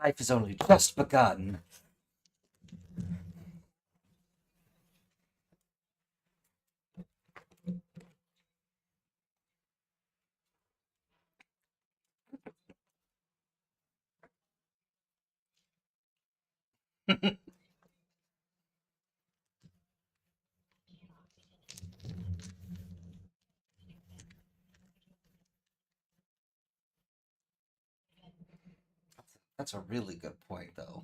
Life has only just begun. That's a really good point, though.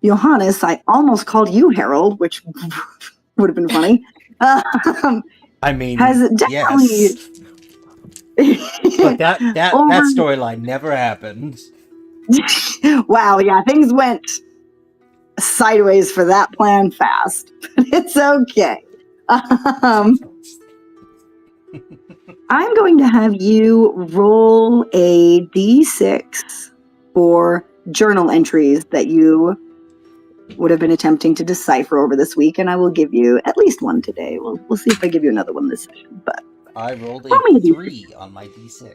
Johannes, I almost called you Harold, which would have been funny. I mean, Has definitely yes. But that over. storyline never happened. Wow, yeah, things went sideways for that plan fast, but it's okay. I'm going to have you roll a d6 for journal entries that you would have been attempting to decipher over this week, and I will give you at least one today. We'll see if I give you another one this session. But I rolled roll me a a D6. 3 on my d6.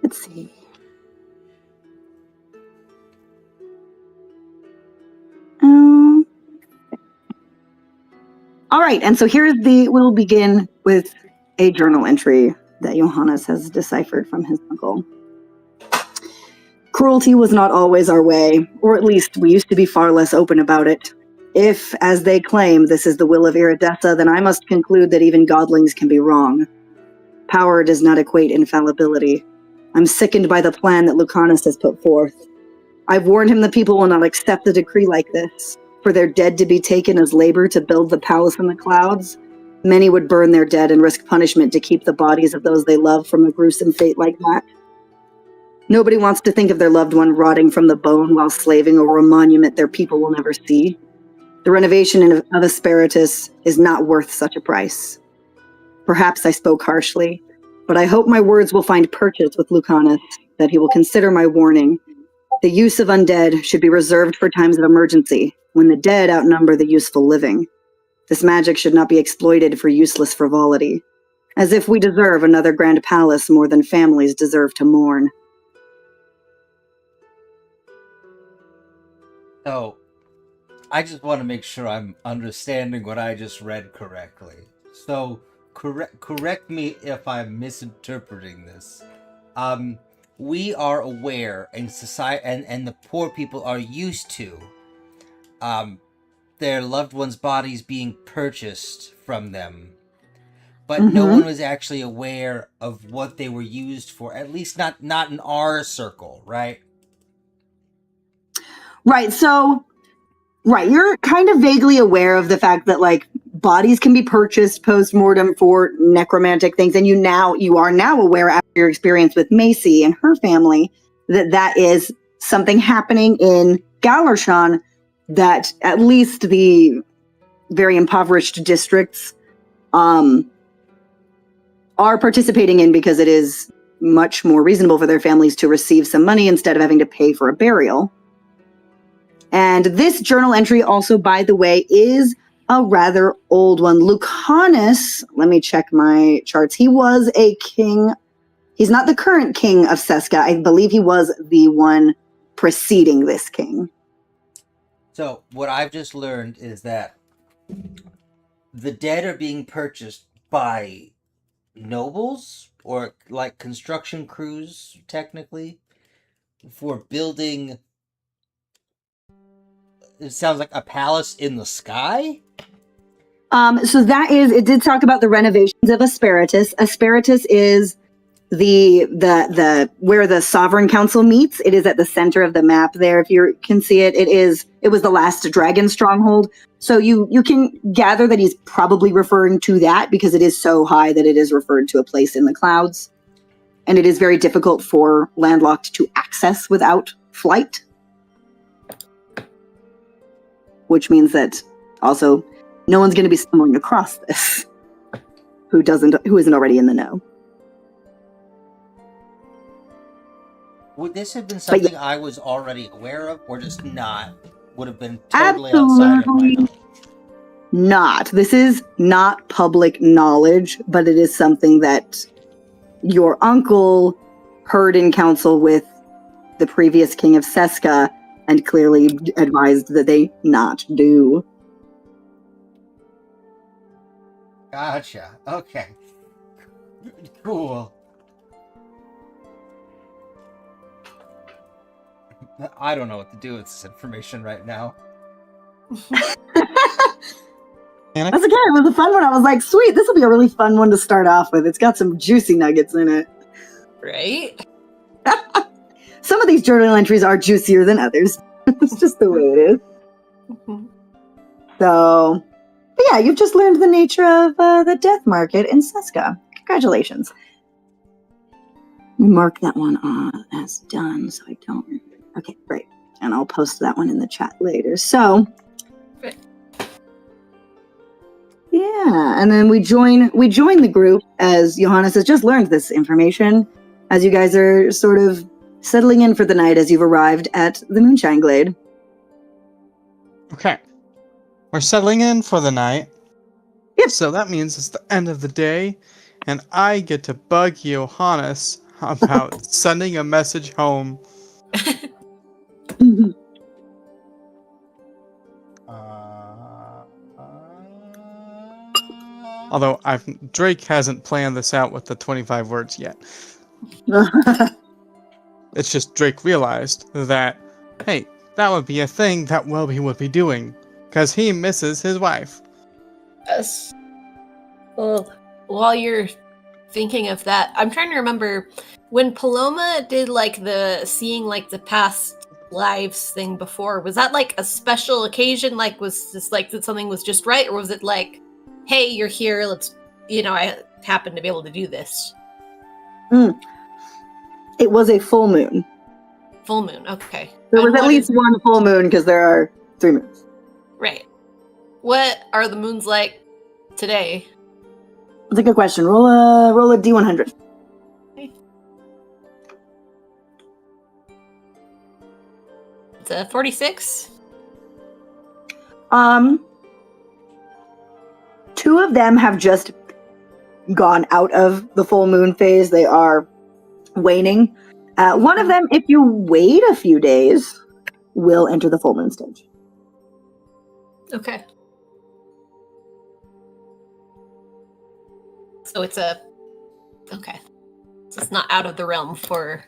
Let's see. All right, and so we'll begin with a journal entry that Johannes has deciphered from his uncle. Cruelty was not always our way, or at least we used to be far less open about it. If, as they claim, this is the will of Iridessa, then I must conclude that even godlings can be wrong. Power does not equate infallibility. I'm sickened by the plan that Lucanus has put forth. I've warned him the people will not accept a decree like this. For their dead to be taken as labor to build the palace in the clouds, many would burn their dead and risk punishment to keep the bodies of those they love from a gruesome fate like that. Nobody wants to think of their loved one rotting from the bone while slaving over a monument their people will never see. The renovation of Asperitas is not worth such a price. Perhaps I spoke harshly, but I hope my words will find purchase with Lucanus, that he will consider my warning. The use of undead should be reserved for times of emergency, when the dead outnumber the useful living. This magic should not be exploited for useless frivolity, as if we deserve another grand palace more than families deserve to mourn. So, I just want to make sure I'm understanding what I just read correctly. So, correct me if I'm misinterpreting this. We are aware in society, and the poor people are used to their loved ones' bodies being purchased from them, but no one was actually aware of what they were used for. At least not in our circle, right? Right. So, right, you're kind of vaguely aware of the fact that, like, bodies can be purchased post-mortem for necromantic things, and you are now aware after your experience with Macy and her family that is something happening in Galershan that at least the very impoverished districts are participating in, because it is much more reasonable for their families to receive some money instead of having to pay for a burial. And this journal entry also, by the way, is a rather old one. Lucanus, let me check my charts. He was a king. He's not the current king of Seska. I believe he was the one preceding this king. So what I've just learned is that the dead are being purchased by nobles, or like construction crews, technically, for building, it sounds like, a palace in the sky. So that is, it did talk about the renovations of Asperitas. Asperitas is the where the Sovereign Council meets. It is at the center of the map there. If you can see it, it was the last dragon stronghold. So you can gather that he's probably referring to that, because it is so high that it is referred to a place in the clouds. And it is very difficult for landlocked to access without flight. Which means that also no one's going to be stumbling across this who isn't already in the know. Would this have been something I was already aware of, or just not? Would have been totally outside of my knowledge? Not. This is not public knowledge, but it is something that your uncle heard in council with the previous king of Seska, and clearly advised that they not do. Gotcha. Okay. Cool. I don't know what to do with this information right now. That's again, it was a fun one. I was like, sweet, this will be a really fun one to start off with. It's got some juicy nuggets in it. Right? Some of these journal entries are juicier than others. It's just the way it is. Mm-hmm. So, but yeah, you've just learned the nature of the death market in Seska. Congratulations. Mark that one as done, so I don't. Okay, great. And I'll post that one in the chat later. So, Great. Yeah, and then we join the group as Johannes has just learned this information, as you guys are sort of settling in for the night as you've arrived at the Moonshine Glade. Okay. We're settling in for the night. Yep. So that means it's the end of the day, and I get to bug Johannes about sending a message home. Although Drake hasn't planned this out with the 25 words yet. It's just Drake realized that, hey, that would be a thing that Welby would be doing, because he misses his wife. Yes. Well, while you're thinking of that, I'm trying to remember when Paloma did like the seeing like the past lives thing before. Was that like a special occasion? Like, was this like that something was just right, or was it like, hey, you're here, let's, I happen to be able to do this? It was a full moon. Full moon, okay. There was at least one full moon, because there are 3 moons. Right. What are the moons like today? That's a good question. Roll a D100. Okay. It's a 46. 2 of them have just gone out of the full moon phase. They are waning. One of them, if you wait a few days, will enter the full moon stage. Okay. So it's okay. So it's not out of the realm for.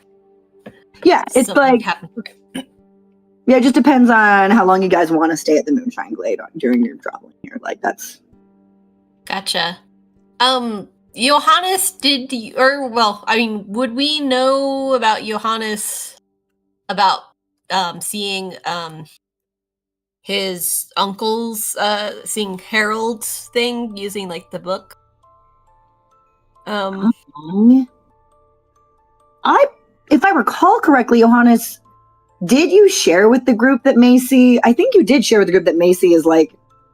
Yeah, it's like. Okay. Yeah, it just depends on how long you guys want to stay at the Moonshine Glade during your traveling here. Like, that's. Gotcha. Johannes, would we know about Johannes about seeing his uncle's seeing Harold's thing using like the book. If I recall correctly, Johannes, did you share with the group that Macy? I think you did share with the group that Macy is like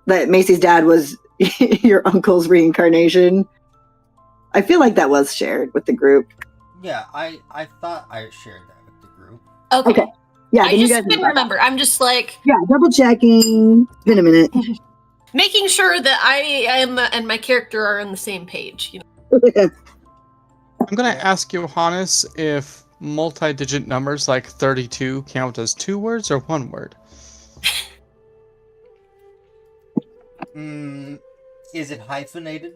that. Macy's dad was your uncle's reincarnation. I feel like that was shared with the group. Yeah, I thought I shared that with the group. Okay. Yeah, I just didn't remember. I'm just like double checking. It's been a minute. making sure that I am and my character are on the same page. You know. I'm gonna ask Johannes if multi-digit numbers like 32 count as 2 words or 1 word. Is it hyphenated?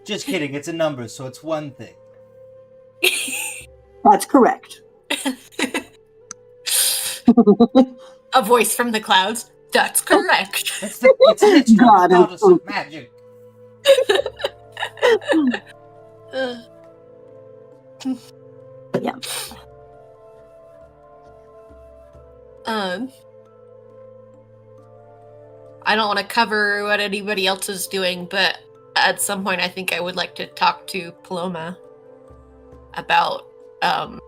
Just kidding, it's a number, so it's one thing. That's correct. A voice from the clouds. That's correct. It's literally God, the goddess of magic. Yeah. I don't want to cover what anybody else is doing, but at some point I think I would like to talk to Paloma about the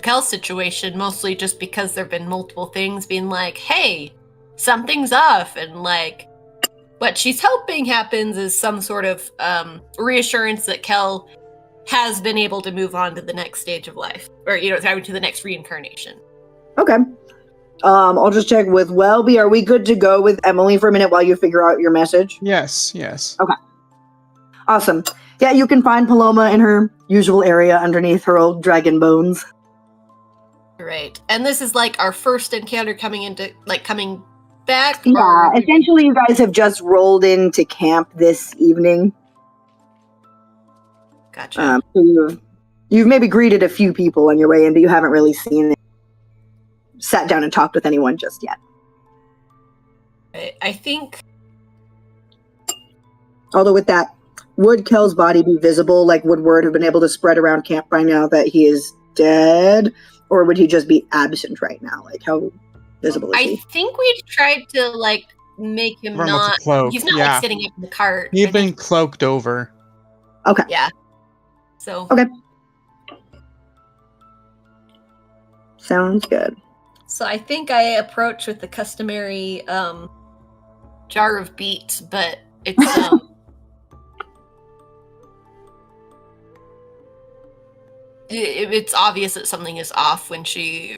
Kel situation, mostly just because there have been multiple things being like, hey, something's off, and like what she's hoping happens is some sort of reassurance that Kel has been able to move on to the next stage of life, or to the next reincarnation. Okay. I'll just check with Welby. Are we good to go with Emily for a minute while you figure out your message? Yes. Okay. Awesome. Yeah, you can find Paloma in her usual area underneath her old dragon bones. Right. And this is like our first encounter coming back? Yeah, essentially you guys have just rolled into camp this evening. Gotcha. So you've maybe greeted a few people on your way in, but you haven't really sat down and talked with anyone just yet. I think... Although with that, would Kel's body be visible? Like, would word have been able to spread around camp by now that he is dead? Or would he just be absent right now? Like, how visible is he? I think we tried to, like, make him Run with not... the cloak, He's not, yeah. like, sitting up in the cart. He'd been cloaked over. Okay. Yeah. So... Okay. Sounds good. So I think I approach with the customary jar of beets, but it's it's obvious that something is off when she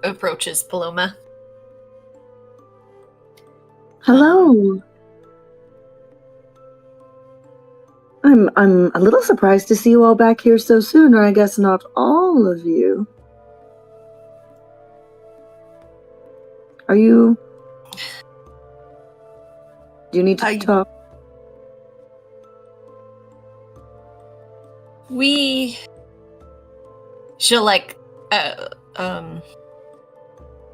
approaches Paloma. Hello. I'm a little surprised to see you all back here so soon, or I guess not all of you. Are you... Do you need to talk? She'll like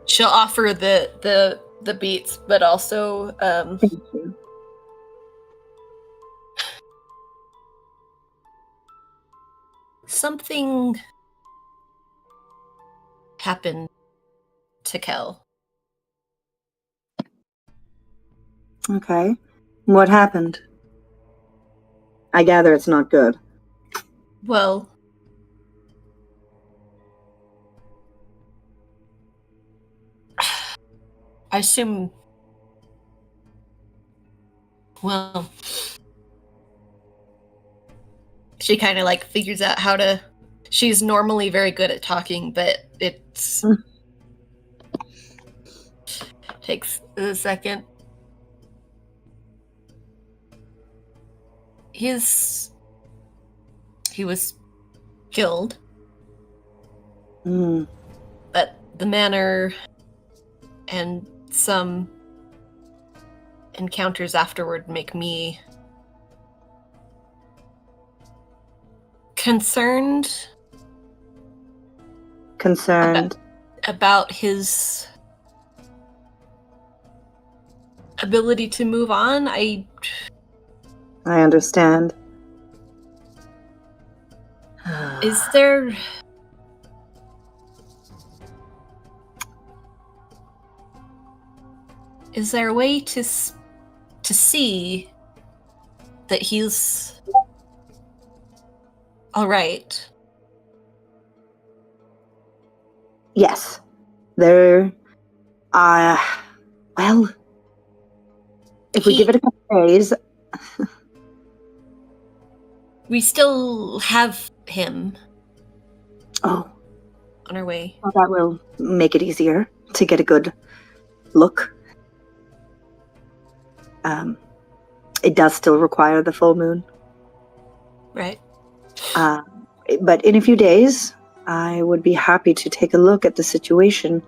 she'll offer the beets, but also Thank you. something happened to Kel. Okay. What happened? I gather it's not good. Well, I assume... Well... She kind of, like, figures out how to... She's normally very good at talking, but it's... Takes a second. He was killed. But the manor and some encounters afterward make me concerned about his ability to move on. I understand. Is there... Is there a way to see that he's all right? Yes. There. Well, if we give it a couple days. We still have him Oh, on our way. well, that will make it easier to get a good look. It does still require the full moon. Right. But in a few days, I would be happy to take a look at the situation.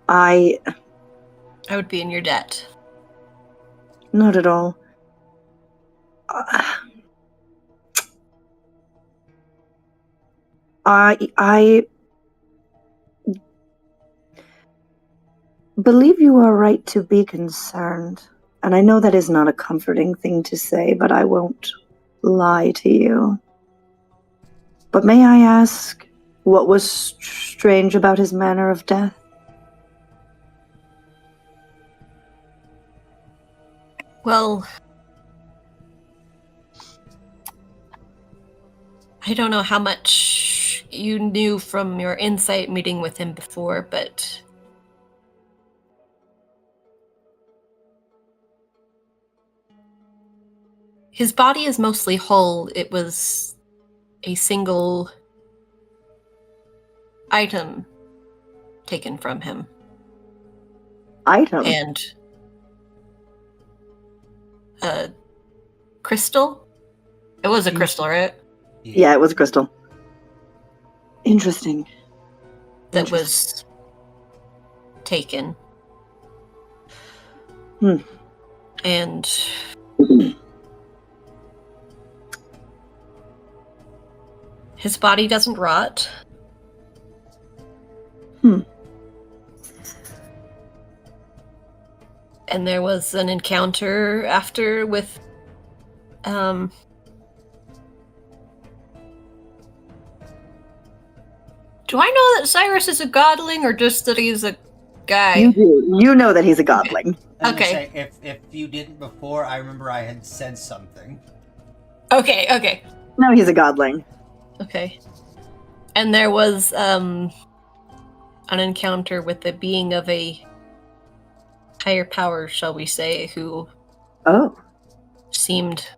I would be in your debt. Not at all. I believe you are right to be concerned. And I know that is not a comforting thing to say, but I won't lie to you. But may I ask what was strange about his manner of death? Well, I don't know how much you knew from your insight meeting with him before, but his body is mostly whole. It was a single item taken from him. Item? And a crystal? It was a crystal, right? Yeah, it was a crystal. Interesting. That was taken. And his body doesn't rot. And there was an encounter after with do I know that Cyrus is a godling or just that he's a guy? You do. You know that he's a godling. Okay. Say, if you didn't before, I remember I had said something. Okay. No, he's a godling. Okay. And there was an encounter with the being of a higher power, shall we say, who seemed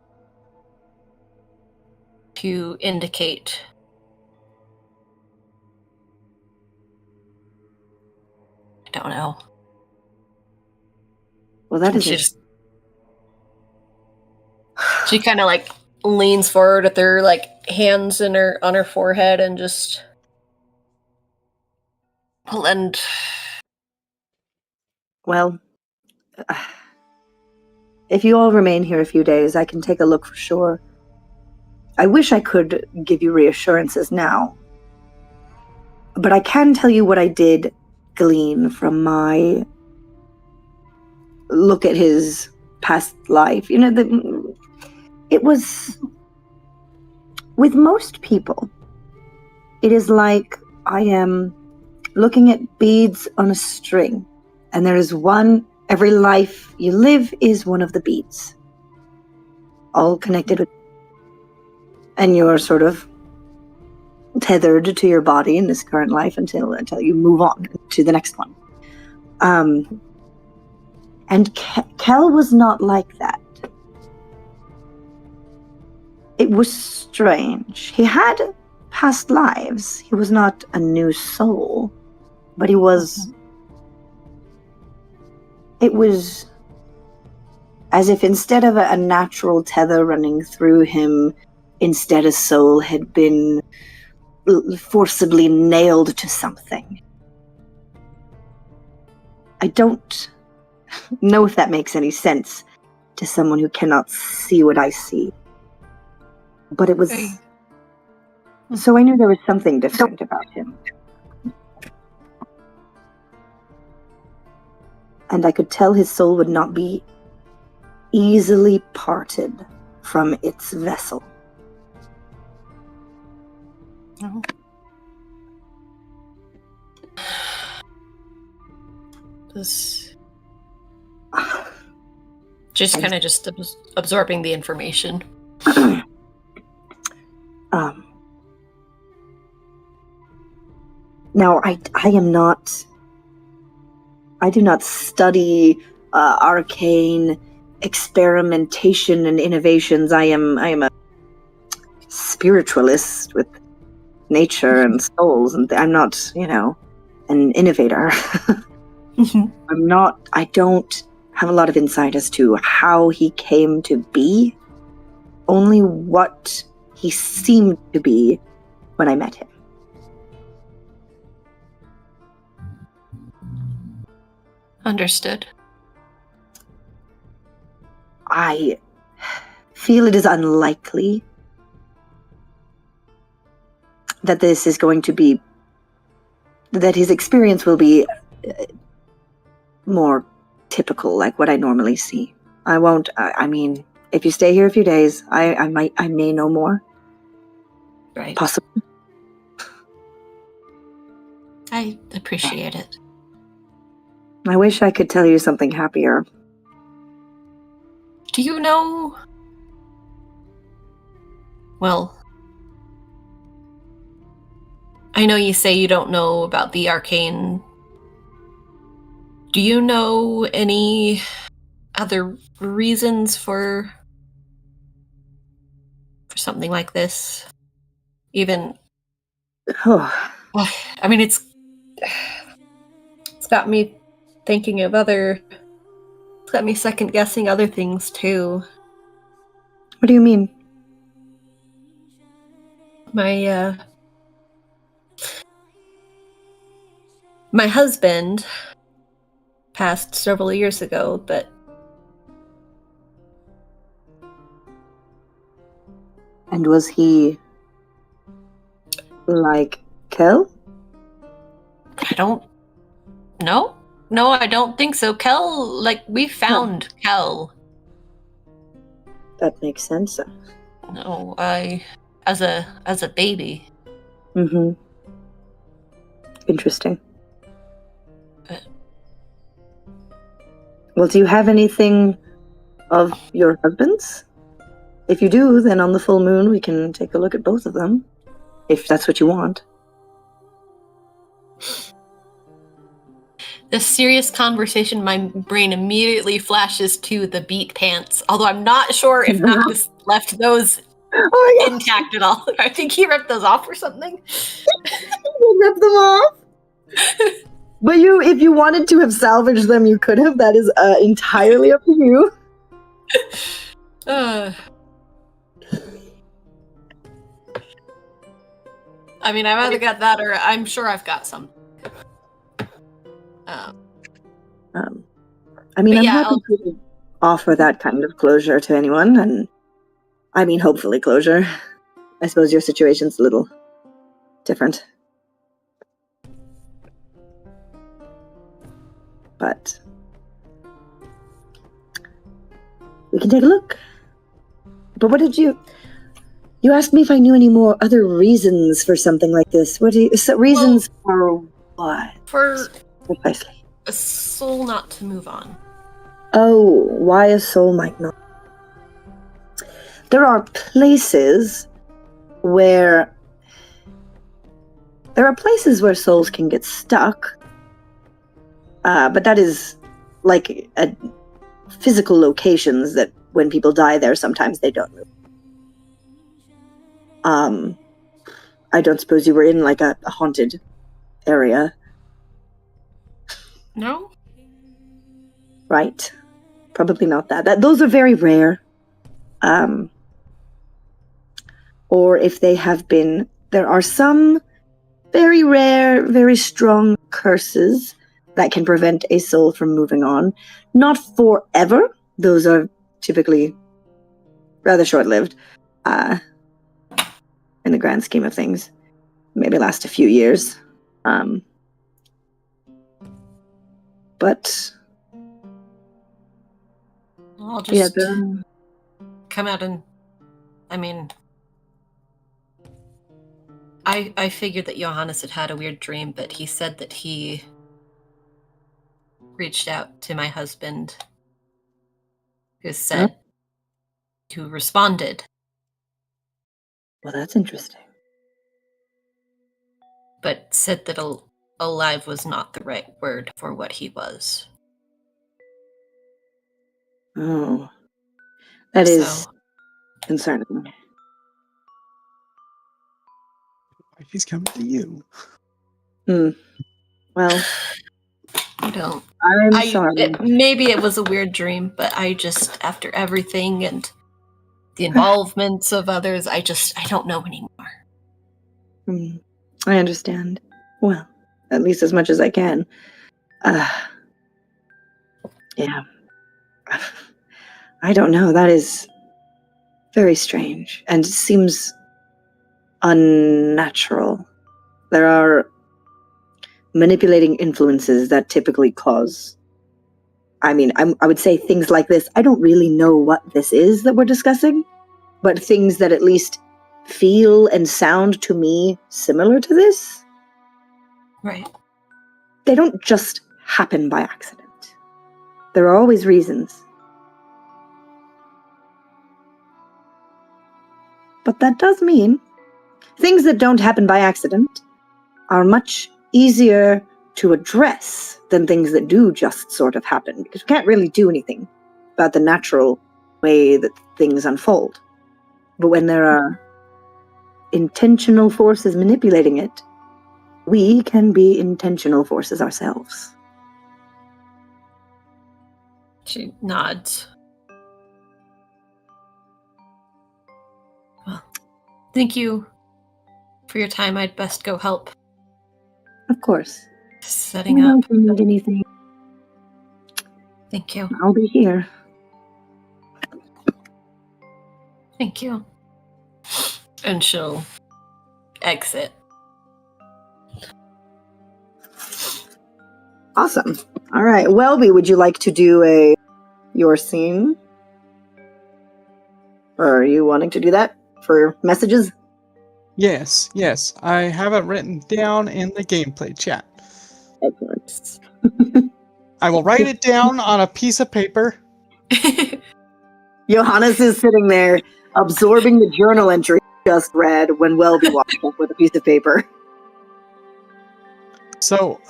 to indicate I don't know. Well, that is she kind of like leans forward with her like hands on her forehead and just and well, if you all remain here a few days, I can take a look for sure. I wish I could give you reassurances now, but I can tell you what I did glean from my look at his past life. You know, it was with most people, it is like I am looking at beads on a string, and there is one. Every life you live is one of the beads, all connected with, and you're sort of tethered to your body in this current life until you move on to the next one. And Kel was not like that. It was strange. He had past lives. He was not a new soul, but he was. It was as if instead of a natural tether running through him, instead a soul had been forcibly nailed to something. I don't know if that makes any sense to someone who cannot see what I see. But it was... So I knew there was something different about him. And I could tell his soul would not be easily parted from its vessel. Oh. This... Just kind of just absorbing the information. Now, I am not. I do not study arcane experimentation and innovations. I am a spiritualist with nature and souls, and I'm not, an innovator. I don't have a lot of insight as to how he came to be, only what he seemed to be when I met him. Understood. I feel it is unlikely that this is going to be, that his experience will be more typical, like what I normally see. I mean, if you stay here a few days, I may know more. Right. Possibly. I appreciate it. I wish I could tell you something happier. Do you know... Well... I know you say you don't know about the arcane. Do you know any other reasons for something like this? Even... Oh, I mean, it's got me thinking of other... It's got me second guessing other things too. what do you mean? My husband passed several years ago, but... And was he like Kel? I don't know. No, I don't think so. Kel, we found Kel. That makes sense. No, as a baby. Mm-hmm. Interesting. Well, do you have anything of your husband's? If you do, then on the full moon we can take a look at both of them, if that's what you want. This serious conversation, my brain immediately flashes to the beat pants, although I'm not sure if Noctis left those intact at all. I think he ripped those off or something. You ripped them off? But if you wanted to have salvaged them, you could have. That is entirely up to you. I mean, I've either got that or I'm sure I've got some. I mean, I'm happy to offer that kind of closure to anyone, and I mean, hopefully closure. I suppose your situation's a little different. But we can take a look. But what did you asked me if I knew any more other reasons for something like this. Reasons for what? For precisely a soul not to move on. Oh, why a soul might not. There are places where souls can get stuck. But that is like physical locations that when people die there, sometimes they don't move. I don't suppose you were in like a haunted area. No? Right. Probably not that. Those are very rare. Or if they have been, there are some very rare, very strong curses that can prevent a soul from moving on. Not forever. Those are typically rather short-lived. In the grand scheme of things. Maybe last a few years. But I'll just come out and... I mean... I figured that Johannes had a weird dream, but he said that he reached out to my husband who responded, Well, that's interesting. but said that alive was not the right word for what he was. Oh, that is So, concerning. He's coming to you. Well, I don't. I'm sorry. Maybe it was a weird dream, but I just, after everything and the involvements of others, I don't know anymore. I understand. Well, at least as much as I can. Yeah. I don't know. That is very strange and seems unnatural. There are manipulating influences that typically cause. I mean, I would say things like this. I don't really know what this is that we're discussing, but things that at least feel and sound to me similar to this. Right. They don't just happen by accident. There are always reasons. But that does mean things that don't happen by accident are much easier to address than things that do just sort of happen, because we can't really do anything about the natural way that things unfold. But when there are intentional forces manipulating it, we can be intentional forces ourselves. She nods. Well, thank you for your time. I'd best go help Of course. setting up. If you need anything, Thank you. I'll be here. Thank you. And she'll exit. Awesome. All right. Welby, would you like to do your scene? Or are you wanting to do that for messages? Yes. I have it written down in the gameplay chat. Excellent. I will write it down on a piece of paper. Johannes is sitting there absorbing the journal entry he just read when Welby walked up with a piece of paper. So,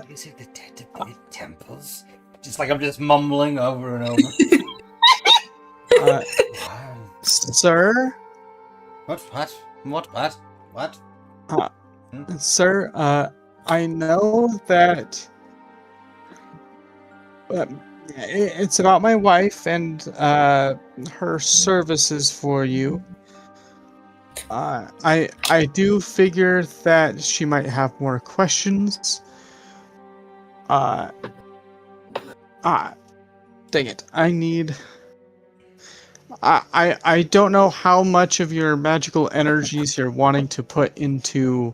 Is it the Tetrapod temples? Just like I'm just mumbling over and over. Sir? What? Sir, I know that it's about my wife and her services for you. I do figure that she might have more questions. Dang it. I don't know how much of your magical energies you're wanting to put into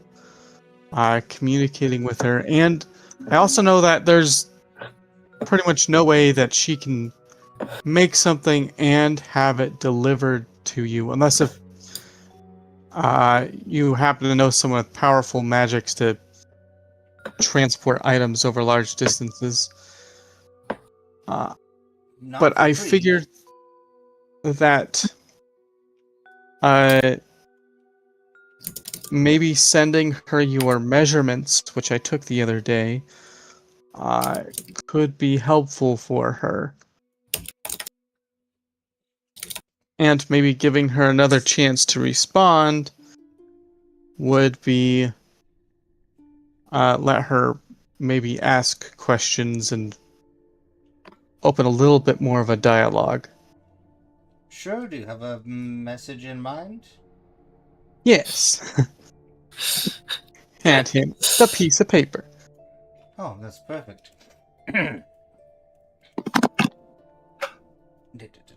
communicating with her, and I also know that there's pretty much no way that she can make something and have it delivered to you, unless if you happen to know someone with powerful magics to transport items over large distances. But I figured that maybe sending her your measurements, which I took the other day, could be helpful for her. And maybe giving her another chance to respond would be let her maybe ask questions and open a little bit more of a dialogue. Sure, do you have a message in mind? Yes. Hand him the piece of paper. Oh, that's perfect.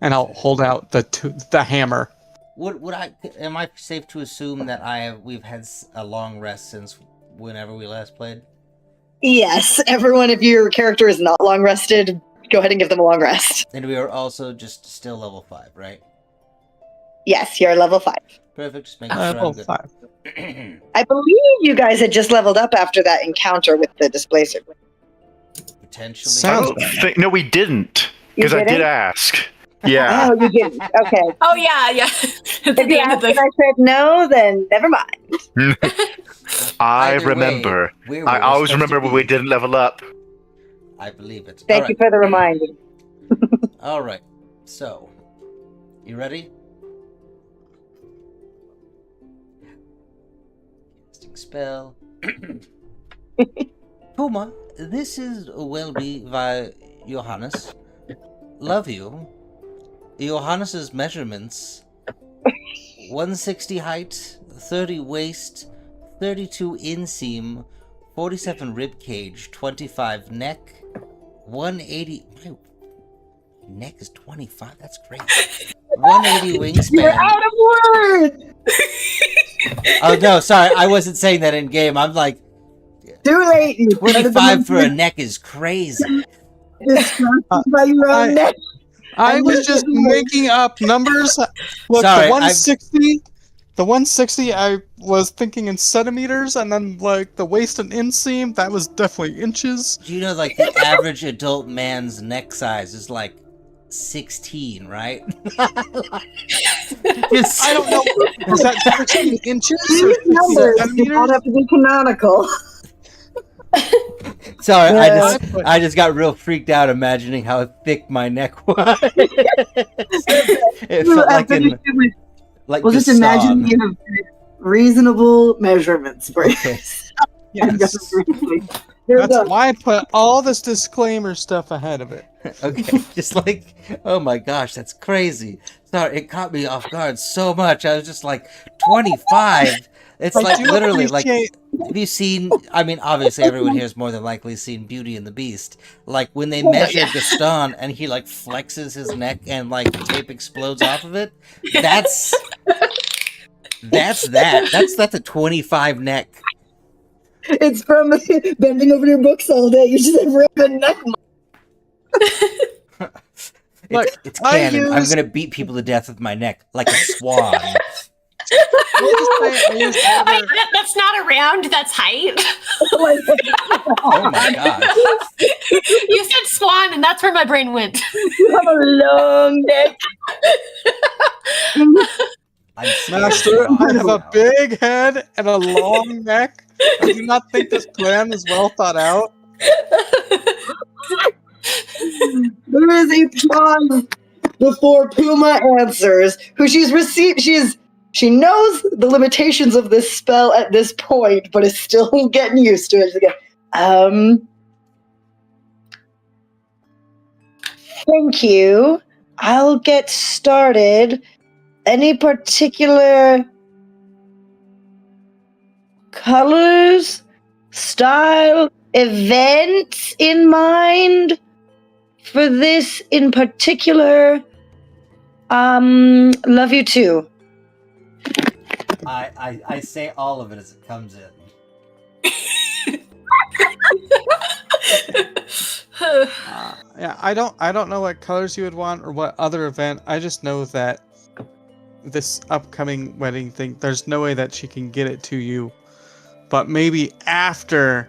And I'll hold out the hammer. Am I safe to assume that we've had a long rest since whenever we last played? Yes, everyone, if your character is not long rested, go ahead and give them a long rest. And we are also just still level 5, right? Yes, you're level 5. Perfect, just making sure I'm Level good. 5. I believe you guys had just leveled up after that encounter with the displacer. Potentially. Sounds No, we didn't. Because I did ask. Yeah. Oh, you didn't. Okay. Oh yeah, yeah. At If the you end of asked and the. I said no, then never mind. I Either way, remember. we're I where we're always supposed to remember when we be. didn't level up. I believe it. Thank you for the reminder. All right. So, you ready? Casting spell. Puma, this is Welby via Johannes. Love you. Johannes's measurements: 160 height, 30 waist, 32 inseam, 47 rib cage, 25 neck, 180. My neck is 25. That's great. 180 You're wingspan. out of words. Oh no, sorry, I wasn't saying that in game. I'm like, Too late. You started the 25 for a movement. neck is crazy. Distracted by your own neck. I was just making up numbers. Look, Sorry, the 160 I was thinking in centimeters, and then like the waist and inseam, that was definitely inches. Do you know, like, the average adult man's neck size is like 16, right? Just- I don't know. Is that 16 inches or These 16 numbers do not centimeters? have to be canonical. Sorry, Yeah. I just got real freaked out imagining how thick my neck was. It felt like like We'll just imagine you have reasonable measurements for Yes. There we That's go. why I put all this disclaimer stuff ahead of it. Okay, just like, oh my gosh, that's crazy. Sorry, it caught me off guard so much. I was just like, 25. It's I like do literally like. appreciate- Have you seen? I mean, obviously, everyone here has more than likely seen Beauty and the Beast. Like when they measure Gaston and he like flexes his neck and like tape explodes off of it. That's That's a 25 neck. It's from bending over your books all day. You just have ribbon neck. Look, It's I canon. I'm use- gonna beat people to death with my neck like a swan. We'll just say I used Wait, whatever- that's not a round, that's height. Oh my gosh. You said swan, and that's where my brain went. You have a long neck. I'm scared Master, of I have a now. big head and a long neck. I do not think this plan is well thought out. There is a pause before Puma answers, who she knows the limitations of this spell at this point, but is still getting used to it. She's like, thank you. I'll get started. Any particular colors, style, events in mind for this in particular? Love you too. I say all of it as it comes in. Yeah, I don't know what colors you would want or what other event. I just know that this upcoming wedding thing, there's no way that she can get it to you. But maybe after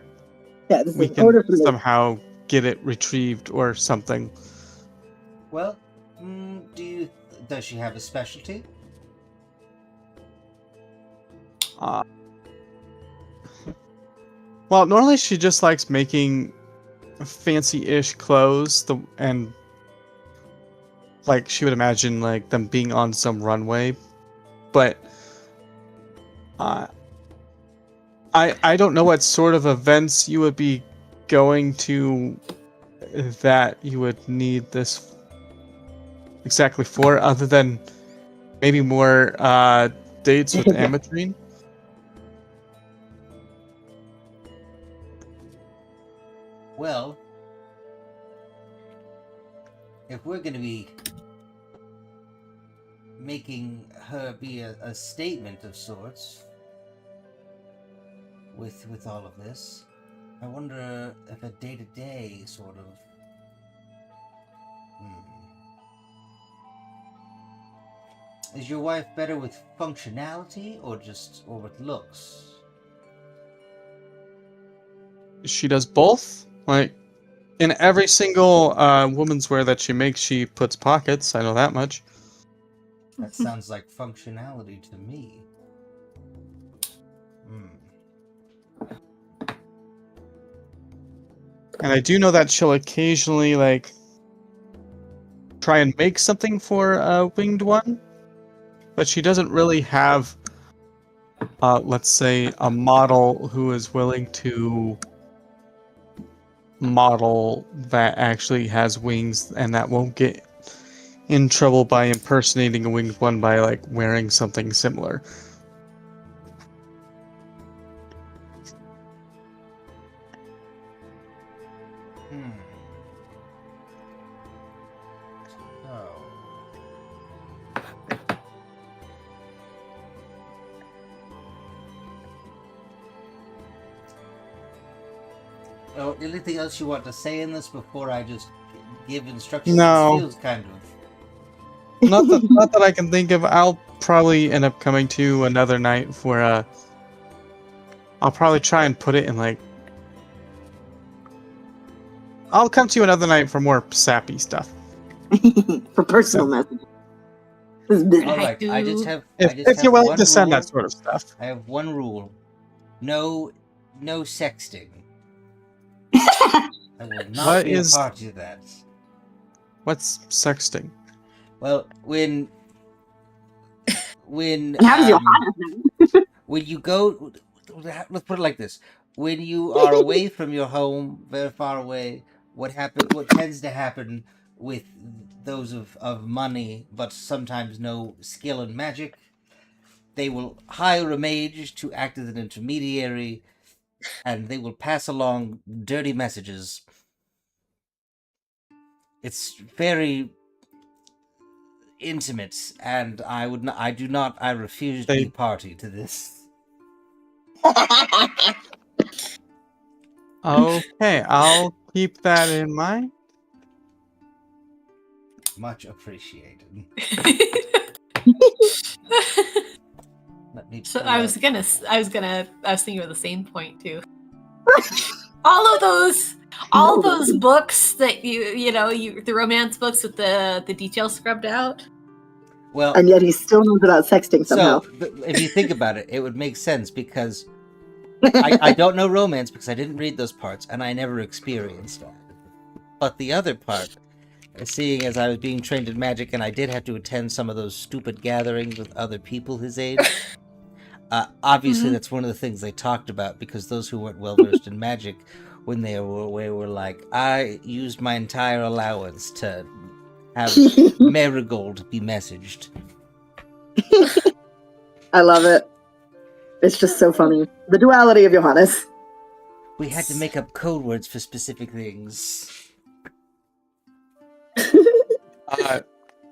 Yeah, this we is order for can me. somehow get it retrieved or something. Well, does she have a specialty? Well, normally she just likes making fancy-ish clothes, and like she would imagine like them being on some runway, but I don't know what sort of events you would be going to that you would need this exactly for, other than maybe more dates with Ametrine. Well, if we're going to be making her be a statement of sorts with all of this, I wonder if a day-to-day sort of... Is your wife better with functionality or with looks? She does both. Like, In every single woman's wear that she makes, she puts pockets. I know that much. That sounds like functionality to me. And I do know that she'll occasionally, like, try and make something for a winged one. But she doesn't really have, let's say, a model who is willing to model that actually has wings and that won't get in trouble by impersonating a winged one by, like, wearing something similar. Oh, anything else you want to say in this before I just give instructions? No. It feels kind of... Not that I can think of. I'll probably end up coming to another night where I'll probably try and put it in, like, I'll come to you another night for more sappy stuff. For personal messages. All right, I just have... If you're willing to send that sort of stuff. I have one rule. No sexting. I will not be a party to that. What's sexting? Well, when And how does Johannes know? when you go, let's put it like this: when you are away from your home, very far away, what tends to happen with those of money, but sometimes no skill in magic, they will hire a mage to act as an intermediary, and they will pass along dirty messages. It's very intimate, and I refuse to be party to this. Okay, I'll keep that in mind. Much appreciated. Let me. So I was thinking of the same point too. all those books that the romance books with the details scrubbed out. Well, and yet he still knows about sexting somehow. So, if you think about it, it would make sense because I don't know romance because I didn't read those parts and I never experienced that. But the other part, seeing as I was being trained in magic and I did have to attend some of those stupid gatherings with other people his age, obviously that's one of the things they talked about because those who weren't well versed in magic when they were away were like, I used my entire allowance to have Marigold be messaged. I love it. It's just so funny. The duality of Johannes. We had to make up code words for specific things.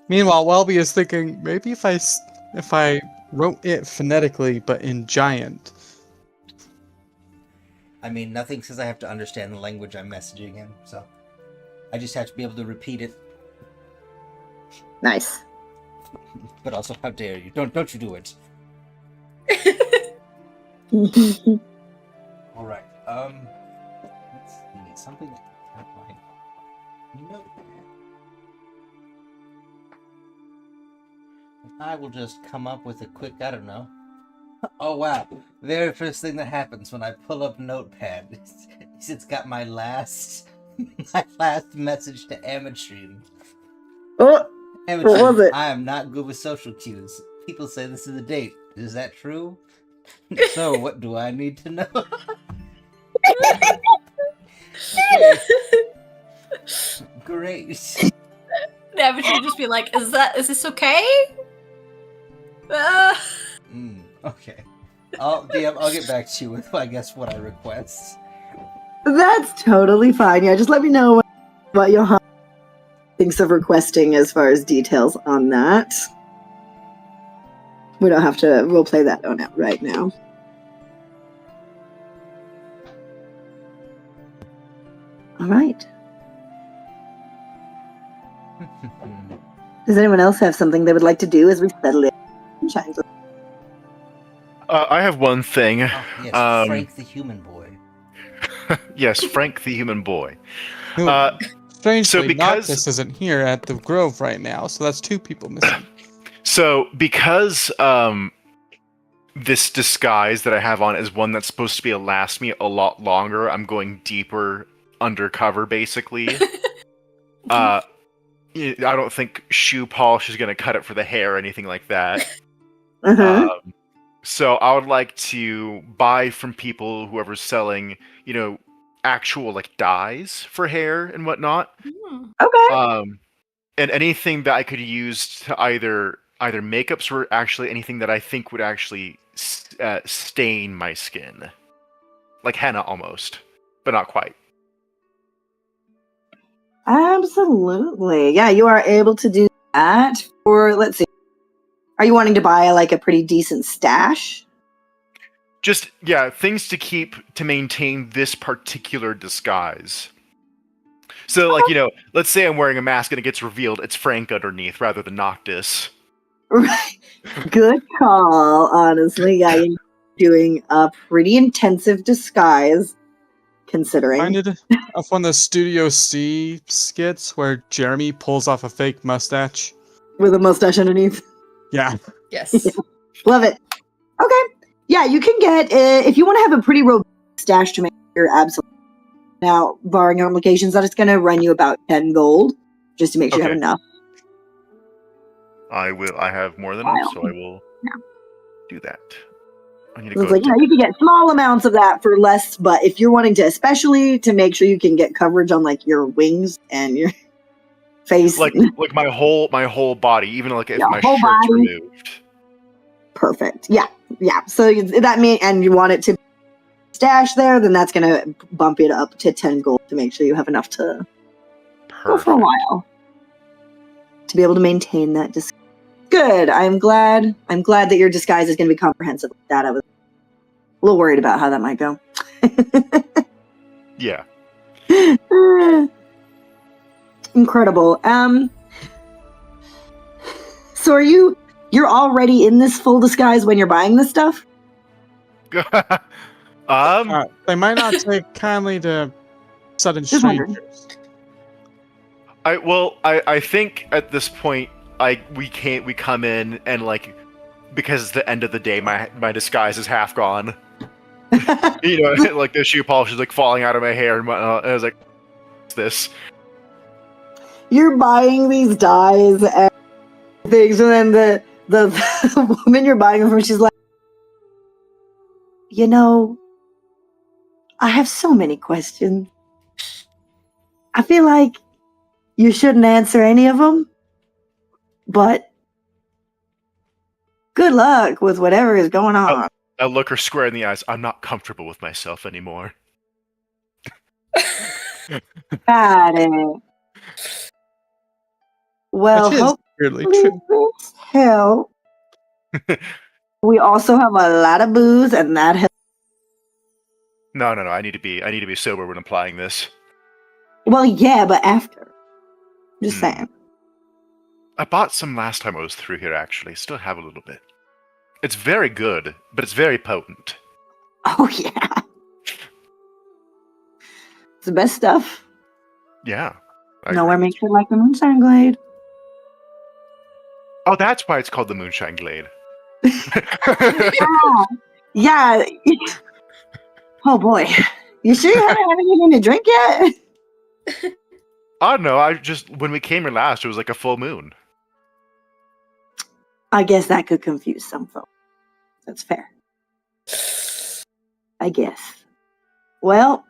Meanwhile, Welby is thinking, maybe if I wrote it phonetically, but in giant. I mean, nothing says I have to understand the language I'm messaging in, so I just have to be able to repeat it. Nice. But also, how dare you? Don't you do it. All right. Let's see. Something I can't find. Notepad. I will just come up with a quick, I don't know. Oh wow. Very first thing that happens when I pull up Notepad is it's got my last message to Amatrim. Oh, Amatrim, what was it? I am not good with social cues. People say this is a date. Is that true? So what do I need to know? Great. Amatrim would just be like, is this okay? Okay. I'll get back to you with, I guess, what I request. That's totally fine. Yeah, just let me know what Johannes thinks of requesting as far as details on that. We don't have to. We'll play that on out right now. All right. Does anyone else have something they would like to do as we settle in? I have one thing. Oh, yes, Frank the human boy. Yes, Frank the human boy. Uh, Strangely, because- Noctis isn't here at the Grove right now, so that's 2 people missing. So because this disguise that I have on is one that's supposed to last me a lot longer, I'm going deeper undercover, basically. I don't think shoe polish is going to cut it for the hair or anything like that. Uh-huh. So I would like to buy from people, whoever's selling, actual like dyes for hair and whatnot. Okay. And anything that I could use to either makeups or actually anything that I think would actually stain my skin, like henna almost, but not quite. Absolutely. Yeah, you are able to do that. For, let's see, are you wanting to buy like a pretty decent stash? Just things to maintain this particular disguise. So like, let's say I'm wearing a mask and it gets revealed it's Frank underneath rather than Noctis. Right. Good call, honestly. Yeah, you're doing a pretty intensive disguise, considering. Reminded of one of the Studio C skits where Jeremy pulls off a fake mustache. With a mustache underneath. Yeah. Yes. Love it. Okay. Yeah, you can get, if you want to have a pretty robust stash to make sure, absolutely. Now, barring implications, that it's going to run you about 10 gold, just to make sure you have Okay. enough. I have more than enough, so I will do that. I need to So it's go. like, you can get small amounts of that for less, but if you're wanting to, especially to make sure you can get coverage on like your wings and your face. like my whole body, even like if Your my whole shirt's body. removed. Perfect. Yeah. So that means, and you want it to stash there, then that's going to bump it up to 10 gold to make sure you have enough to go for a Perfect. while to be able to maintain that disguise. Good. I'm glad that your disguise is going to be comprehensive like that. I was a little worried about how that might go. Yeah. Incredible. So you're already in this full disguise when you're buying this stuff? They might not take kindly to sudden Just wondering. strangers. I think at this point, we come in and like, because it's the end of the day, my disguise is half gone. Like the shoe polish is like falling out of my hair and whatnot. And I was like, what's this? You're buying these dyes and things, and then the woman you're buying them from, she's like, I have so many questions. I feel like you shouldn't answer any of them, but good luck with whatever is going on. I look her square in the eyes. I'm not comfortable with myself anymore. Got it. Well, Which is weirdly true. hopefully this helps. We also have a lot of booze, and that helps. No. I need to be sober when applying this. Well, yeah, but after. Just saying. I bought some last time I was through here. Actually, still have a little bit. It's very good, but it's very potent. Oh, yeah. It's the best stuff. Yeah. I Nowhere agree. makes it like the Moonshine Glade. Oh, that's why it's called the Moonshine Glade. Yeah. Oh, boy. You sure you haven't had anything to drink yet? Oh no, when we came here last, it was like a full moon. I guess that could confuse some folks. That's fair. I guess. Well,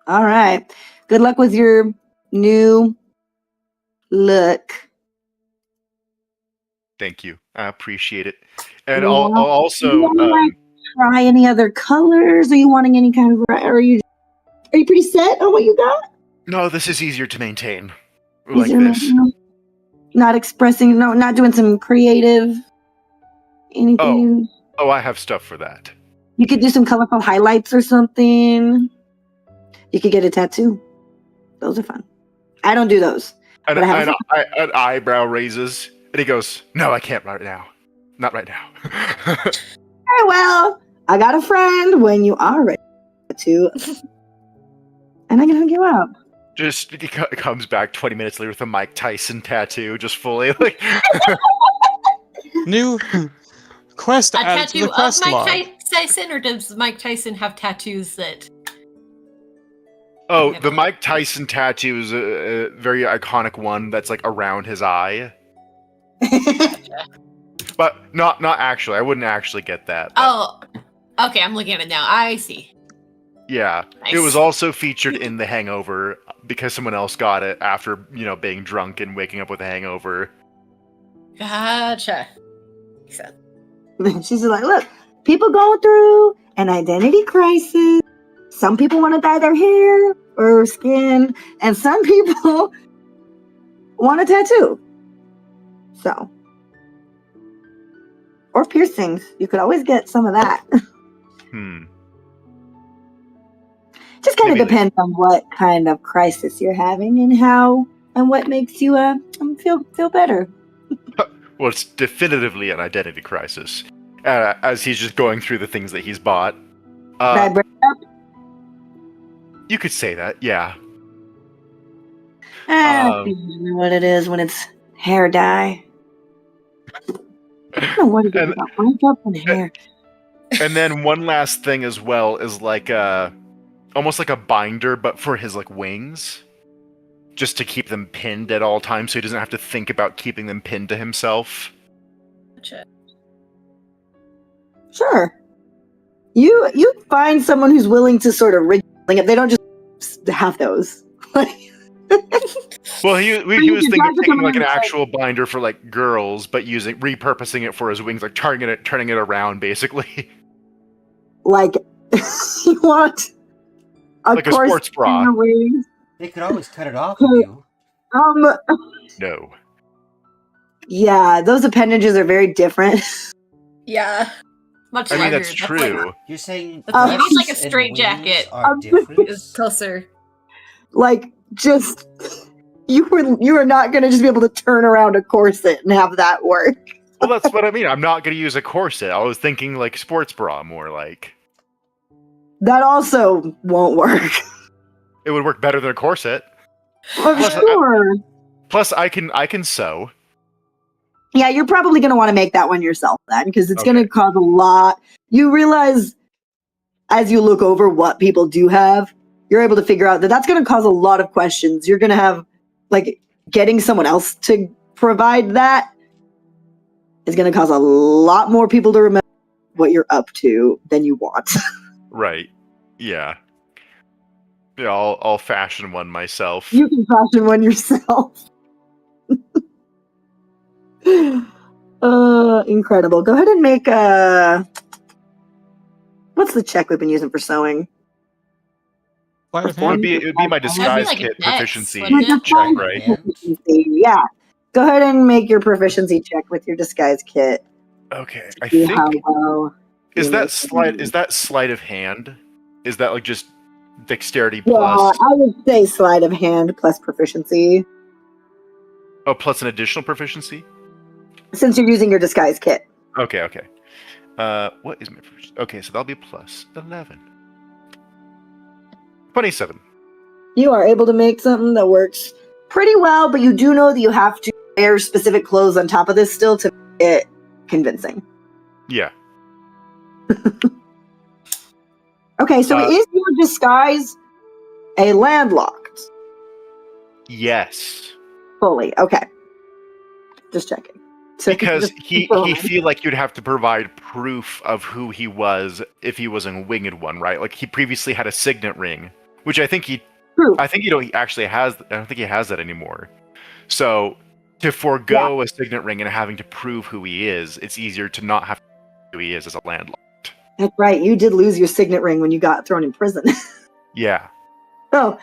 all right. Good luck with your new look. Thank you. I appreciate it. And Yeah. I'll also You wanna, try any other colors? Are you wanting any kind of? Are you pretty set on what you got? no, this is easier to maintain. Like Easier this. than- Not expressing. No, not doing some creative. Anything. Oh, I have stuff for that. You could do some colorful highlights or something. You could get a tattoo. Those are fun. I don't do those. And, But I have an eyebrow raises, and he goes, "No, I can't right now. Not right now." Very well. I got a friend when you are ready to, and I can hook you up. Just he comes back 20 minutes later with a Mike Tyson tattoo, just fully like. New quest A added to tattoo the of quest log. Mike Tyson, or does Mike Tyson have tattoos that? Oh, Okay, the well- Mike Tyson tattoo is a very iconic one that's like around his eye, but not actually. I wouldn't actually get that. But Oh, okay. I'm looking at it now. I see. yeah, Nice. it was also featured in The Hangover because someone else got it after being drunk and waking up with a hangover. Gotcha. Makes sense. She's just like, look, people going through an identity crisis. Some people want to dye their hair or skin, and some people want a tattoo. So, or piercings. You could always get some of that. Just kind of Maybe depends on what kind of crisis you're having and how and what makes you feel better. Well, it's definitively an identity crisis, as he's just going through the things that he's bought. Did I break up? You could say that, yeah. You know what it is when it's hair dye. I don't know what it is And- about breakup and hair. And then one last thing as well is like almost like a binder, but for his like wings, just to keep them pinned at all times, so he doesn't have to think about keeping them pinned to himself. Gotcha. Sure. You find someone who's willing to sort of rig it. They don't just have those. Well, he you was can thinking try of to taking come like in an and say- actual binder for like girls, but repurposing it for his wings, like turning it around basically, like you want like a course sports bra. in the wings. They could always cut it off of you. No. Yeah, those appendages are very different. Yeah. Much I mean, larger. that's like- true. You're saying That's maybe it's like a breasts and straitjacket. wings are Um, different? It's closer. Like just you are not going to just be able to turn around a corset and have that work. Well, that's what I mean. I'm not going to use a corset. I was thinking like sports bra more like. That also won't work. It would work better than a corset. I'm Plus, sure. Plus, I can sew. Yeah, you're probably going to want to make that one yourself then, because it's going Okay. to cause a lot. You realize as you look over what people do have, you're able to figure out that that's going to cause a lot of questions. You're going to have, like, getting someone else to provide that is going to cause a lot more people to remember what you're up to than you want. Right. Yeah. Yeah, I'll fashion one myself. You can fashion one yourself. Incredible. Go ahead and make what's the check we've been using for sewing? Sleight of It would hand? be my That'd be disguise like a kit dex, proficiency wouldn't it? check, right? And Yeah. Go ahead and make your proficiency check with your disguise kit. Okay. I See think how well is you that make sleight it. is that sleight of hand? Is that like just dexterity Yeah, plus I would say sleight of hand plus proficiency, plus an additional proficiency? since you're using your disguise kit. Okay. What is my proficiency? Okay, so that'll be plus 11. 27. You are able to make something that works pretty well, but you do know that you have to wear specific clothes on top of this still to make it convincing. Yeah. Okay, so is your disguise a landlocked? Yes. Fully. Okay. Just checking. So Because just he confirm. feel like you'd have to provide proof of who he was if he was a winged one, right? Like he previously had a signet ring, which I think he True. he actually has. I don't think he has that anymore. So to forego a signet ring and having to prove who he is, it's easier to not have to prove who he is as a landlocked. That's right. You did lose your signet ring when you got thrown in prison. Yeah. Oh,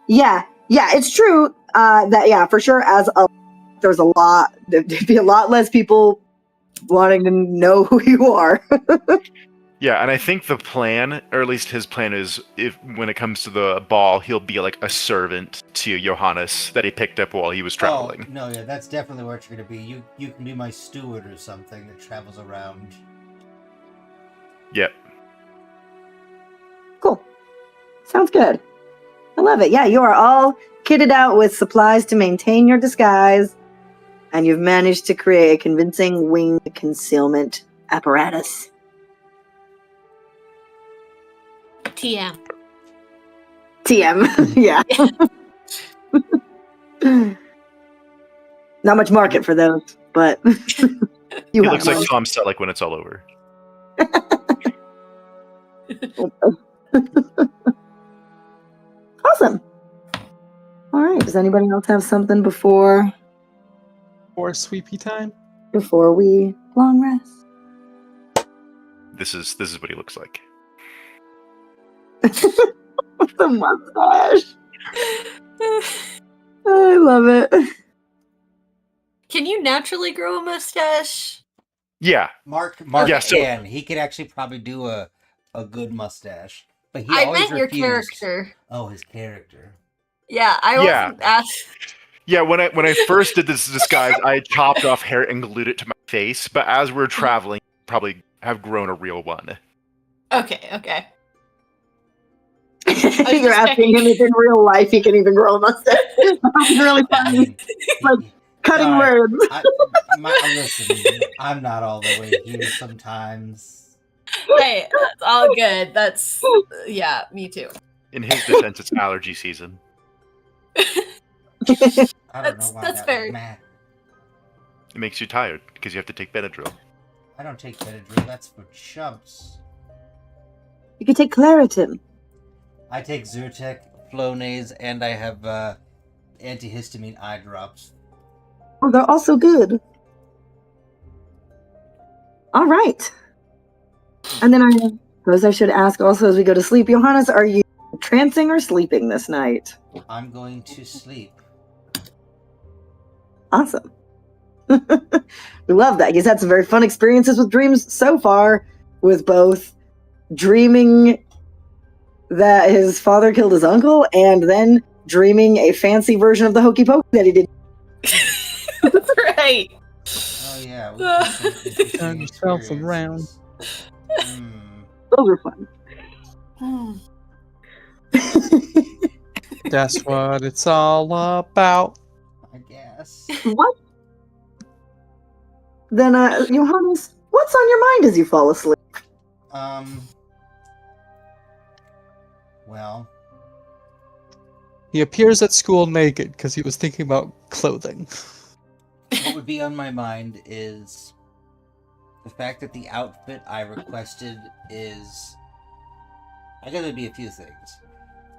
yeah. Yeah, it's true that, yeah, for sure, there's there'd be a lot less people wanting to know who you are. Yeah, and I think the plan, or at least his plan, is if when it comes to the ball, he'll be like a servant to Johannes that he picked up while he was traveling. Oh, no, yeah, that's definitely what you're gonna be. You can be my steward or something that travels around. Yep. Cool. Sounds good. I love it. Yeah, you are all kitted out with supplies to maintain your disguise, and you've managed to create a convincing wing concealment apparatus. TM. TM, yeah. Not much market for those, but you He have looks like one. Tom Selleck when it's all over. Awesome. All right. Does anybody else have something before For sweepy time. we long rest? This is what he looks like. The mustache. I love it. Can you naturally grow a mustache? Yeah. Mark Yeah, so- can. He could actually probably do a good mustache. But he I always meant your refused. character. Oh, his character. Yeah, I Yeah. wasn't asked. Yeah, when I first did this disguise, I had chopped off hair and glued it to my face, but as we're traveling, probably have grown a real one. Okay. You're asking him if in real life he can even grow a mustache. That's really funny. Like, cutting Sorry. words. Listen, I'm not all the way here sometimes. Hey, that's all good. That's yeah, me too. In his defense, it's allergy season. I don't That's- know why that's that fair. would matter. It makes you tired because you have to take Benadryl. I don't take Benadryl. That's for chumps. You could take Claritin. I take Zyrtec, Flonase, and I have antihistamine eye drops. Oh, they're also good. All right. And then I suppose I should ask also as we go to sleep, Johannes, are you trancing or sleeping this night? I'm going to sleep. Awesome. We love that. He's had some very fun experiences with dreams so far, with both dreaming that his father killed his uncle and then dreaming a fancy version of the hokey pokey that he did. Right. Oh yeah. we got some interesting Turn yourself around. experiences. Those are fun. Hmm. That's what it's all about. I guess. What? Then, Johannes, what's on your mind as you fall asleep? Well, He appears at school naked because he was thinking about clothing. what would be on my mind is the fact that the outfit I requested is. I guess it'd be a few things.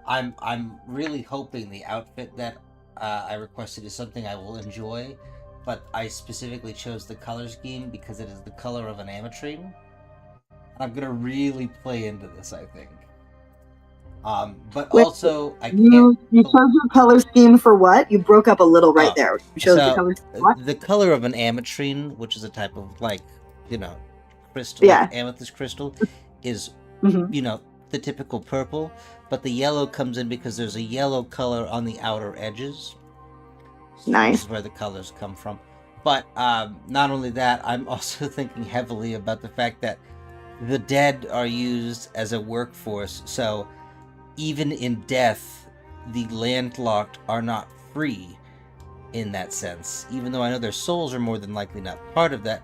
I'm really hoping the outfit that I requested is something I will enjoy, but I specifically chose the color scheme because it is the color of an ametrine. I'm gonna really play into this, I think. But Wait, also I You can't. chose your color scheme for what? You broke up a little right Oh, there. You chose the so, color scheme. What? The color of an ametrine, which is a type of crystal, Yeah. like amethyst crystal, is Mhm. the typical purple, but the yellow comes in because there's a yellow color on the outer edges. Nice. This is where the colors come from. But not only that, I'm also thinking heavily about the fact that the dead are used as a workforce, so even in death, the landlocked are not free in that sense. Even though I know their souls are more than likely not part of that,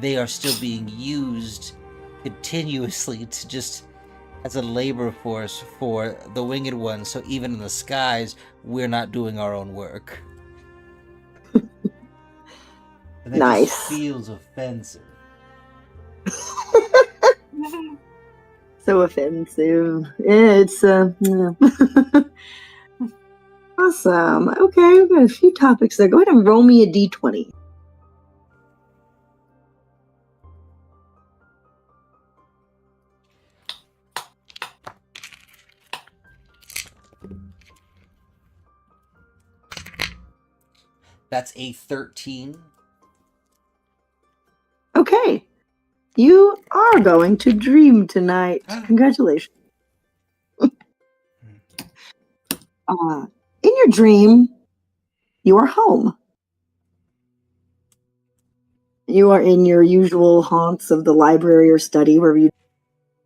they are still being used continuously to just as a labor force for the winged ones, so even in the skies, we're not doing our own work. And that Nice. just feels offensive. So offensive. It's yeah. Awesome. Okay, we've got a few topics there. Go ahead and roll me a d20. That's a 13. Okay. You are going to dream tonight. Congratulations. In your dream, you are home. You are in your usual haunts of the library or study where you're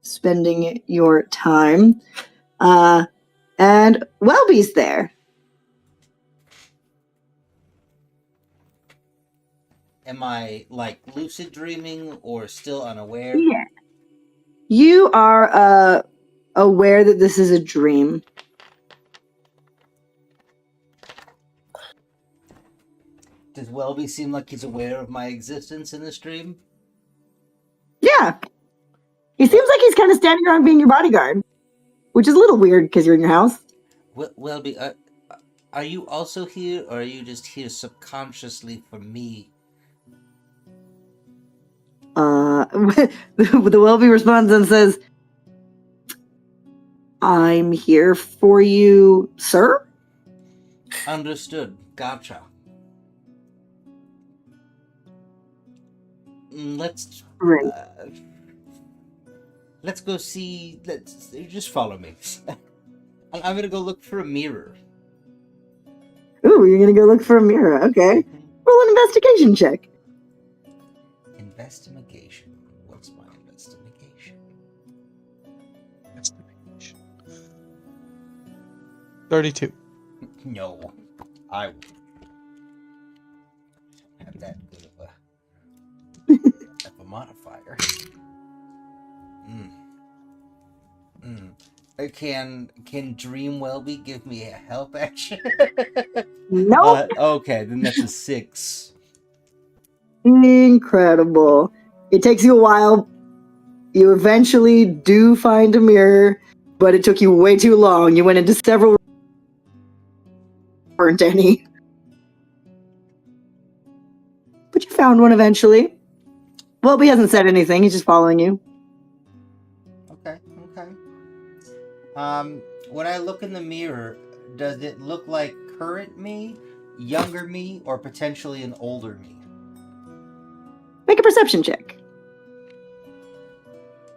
spending your time. And And Welby's there. Am I like lucid dreaming or still unaware? Yeah. You are aware that this is a dream. Does Welby seem like he's aware of my existence in this dream? Yeah. He seems like he's kind of standing around being your bodyguard, which is a little weird because you're in your house. Welby, are you also here, or are you just here subconsciously for me? The Welby responds and says, I'm here for you, sir? Understood. Gotcha. Let's Right. let's go see. Let's just follow me. I'm gonna go look for a mirror. Ooh, you're gonna go look for a mirror. Okay. Roll an investigation check. Investigation. What's my investigation? 32. No, I won't have that good of a modifier. Can Dream Welby give me a help action? Nope. Okay, then that's a 6. Incredible. It takes you a while. You eventually do find a mirror, but it took you way too long. You went into several. Weren't any. But you found one eventually. Welby hasn't said anything. He's just following you. Okay. When I look in the mirror, does it look like current me, younger me, or potentially an older me? Make a perception check.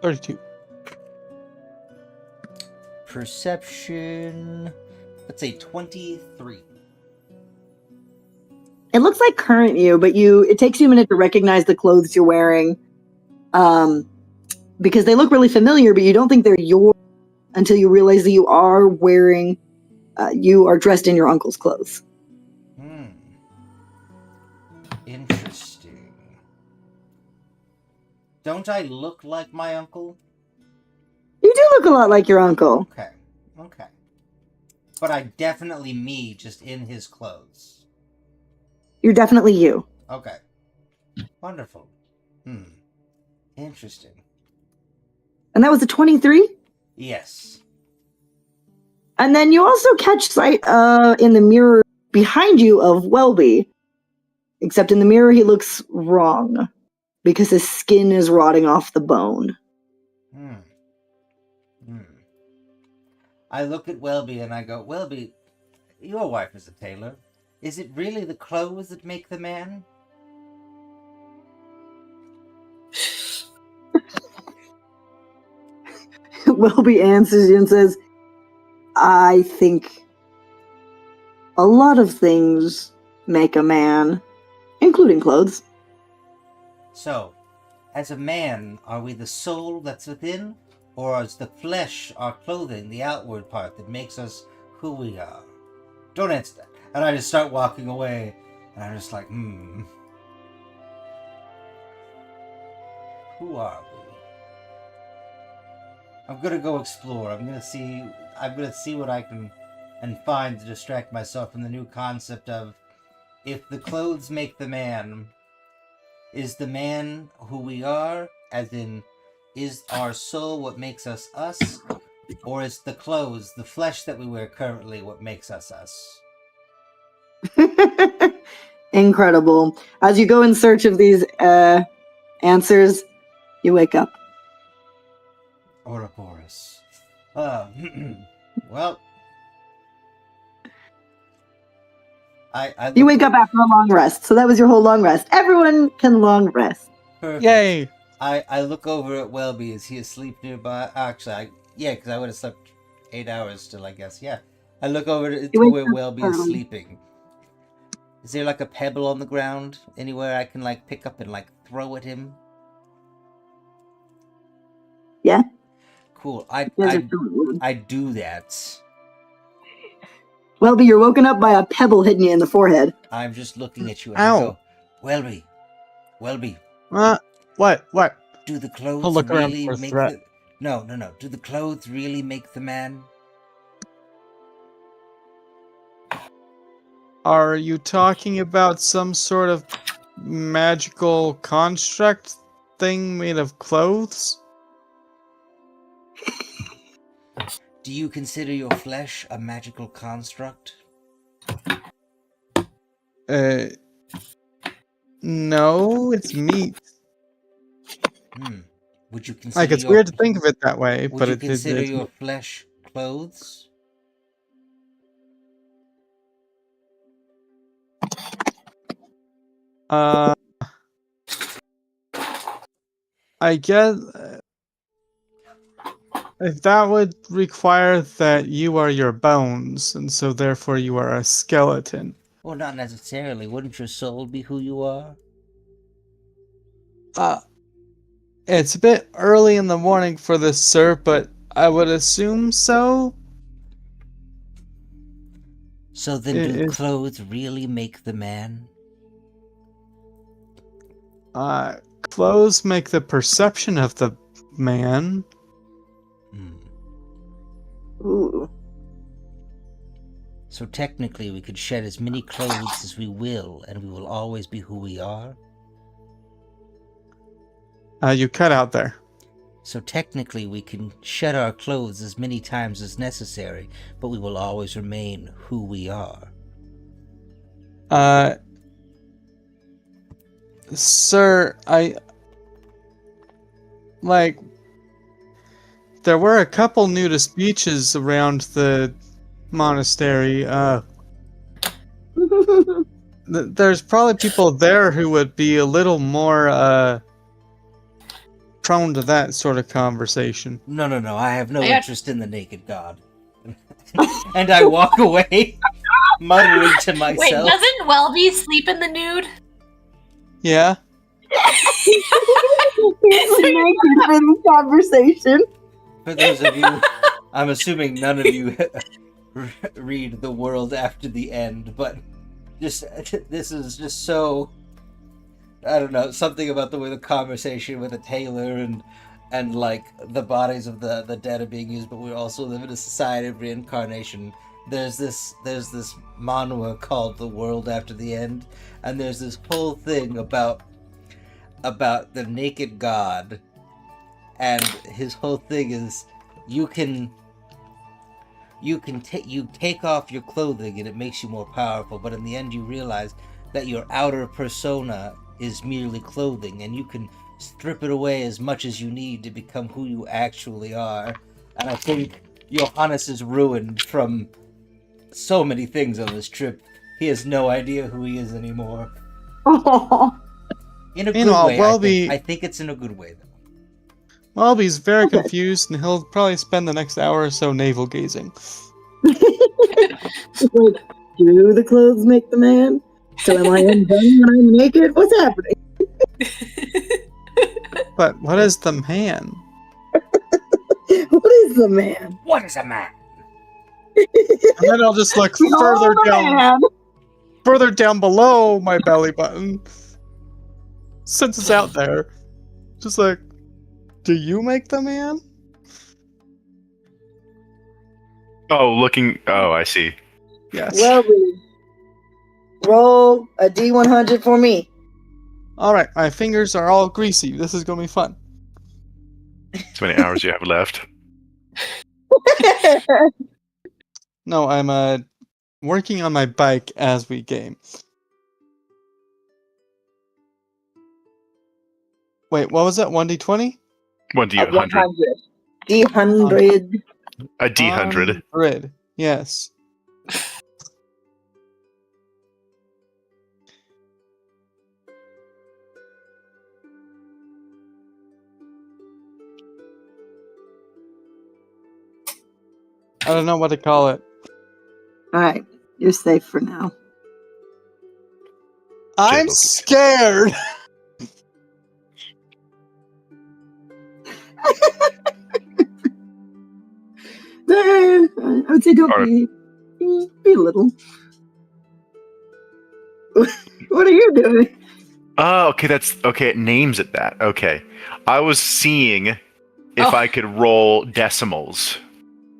32. Perception. Let's say 23. It looks like current you, but it takes you a minute to recognize the clothes you're wearing. Because they look really familiar, but you don't think they're yours until you realize that you are dressed in your uncle's clothes. Interesting. Don't I look like my uncle? You do look a lot like your uncle. Okay. But I definitely me, just in his clothes. You're definitely you. Okay. Wonderful. Interesting. And that was a 23? Yes. And then you also catch sight in the mirror behind you of Welby. Except in the mirror he looks wrong. Because his skin is rotting off the bone. I look at Welby and I go, Welby, your wife is a tailor. Is it really the clothes that make the man? Welby answers you and says, I think a lot of things make a man, including clothes. So, as a man, are we the soul that's within? Or is the flesh, our clothing, the outward part that makes us who we are? Don't answer that. And I just start walking away. And I'm just like, Who are we? I'm gonna go explore. I'm gonna see what I can and find to distract myself from the new concept of if the clothes make the man, is the man who we are, as in, is our soul what makes us us? Or is the clothes, the flesh that we wear currently, what makes us us? Incredible. As you go in search of these answers, you wake up. Ouroboros. Well, you wake up after a long rest, so that was your whole long rest. Everyone can long rest. Perfect. Yay! I look over at Welby. Is he asleep nearby? Actually, because I would have slept 8 hours still, I guess. Yeah. I look over to where Welby is sleeping. Is there like a pebble on the ground anywhere I can like pick up and like throw at him? Yeah. Cool. I do that. Welby, you're woken up by a pebble hitting you in the forehead. I'm just looking at you and Ow. I go, Welby, What? do the clothes I'll look around really for a make threat. the... No. Do the clothes really make the man? Are you talking about some sort of magical construct thing made of clothes? Do you consider your flesh a magical construct? No, it's meat. Would you consider Like, it's your... weird to think of it that way, Would but you it's consider your flesh clothes? I guess if that would require that you are your bones, and so therefore you are a skeleton. Well, not necessarily. Wouldn't your soul be who you are? It's a bit early in the morning for this, sir, but I would assume so. So then do clothes really make the man? Clothes make the perception of the man. Ooh. So technically we could shed as many clothes as we will, and we will always be who we are? You cut out there. So technically we can shed our clothes as many times as necessary, but we will always remain who we are. Sir, there were a couple nudist beaches around the monastery. There's probably people there who would be a little more, prone to that sort of conversation. No, I have no interest in the naked god. And I walk away, muttering to myself. Wait, doesn't Welby sleep in the nude? Yeah? Conversation. For those of you, I'm assuming none of you read The World After the End, but this is just so... I don't know, something about the way the conversation with a tailor and like the bodies of the dead are being used, but we also live in a society of reincarnation. There's this manhwa called The World After the End, and there's this whole thing about the naked god, and his whole thing is you take off your clothing and it makes you more powerful, but in the end you realize that your outer persona is merely clothing, and you can strip it away as much as you need to become who you actually are. And I think Johannes is ruined from so many things on this trip. He has no idea who he is anymore. In a good way. I think it's in a good way, though. Welby's very confused, and he'll probably spend the next hour or so navel gazing. Like, do the clothes make the man? So am I undone when I'm naked? What's happening? But what is the man? What is the man? What is a man? And then I'll just look further down below my belly button, since it's out there. Just like, do you make the man? Oh, I see. Yes. Welby, roll a D100 for me. Alright, my fingers are all greasy. This is gonna be fun. How many hours you have left? No, I'm working on my bike as we game. Wait, what was that? 1d20? 1d100. D100. A D100. 100. Yes. I don't know what to call it. Alright, you're safe for now. I'm scared! I would say don't be. Be little. What are you doing? Oh, okay, that's okay. It names it that. Okay, I was seeing if Oh. I could roll decimals.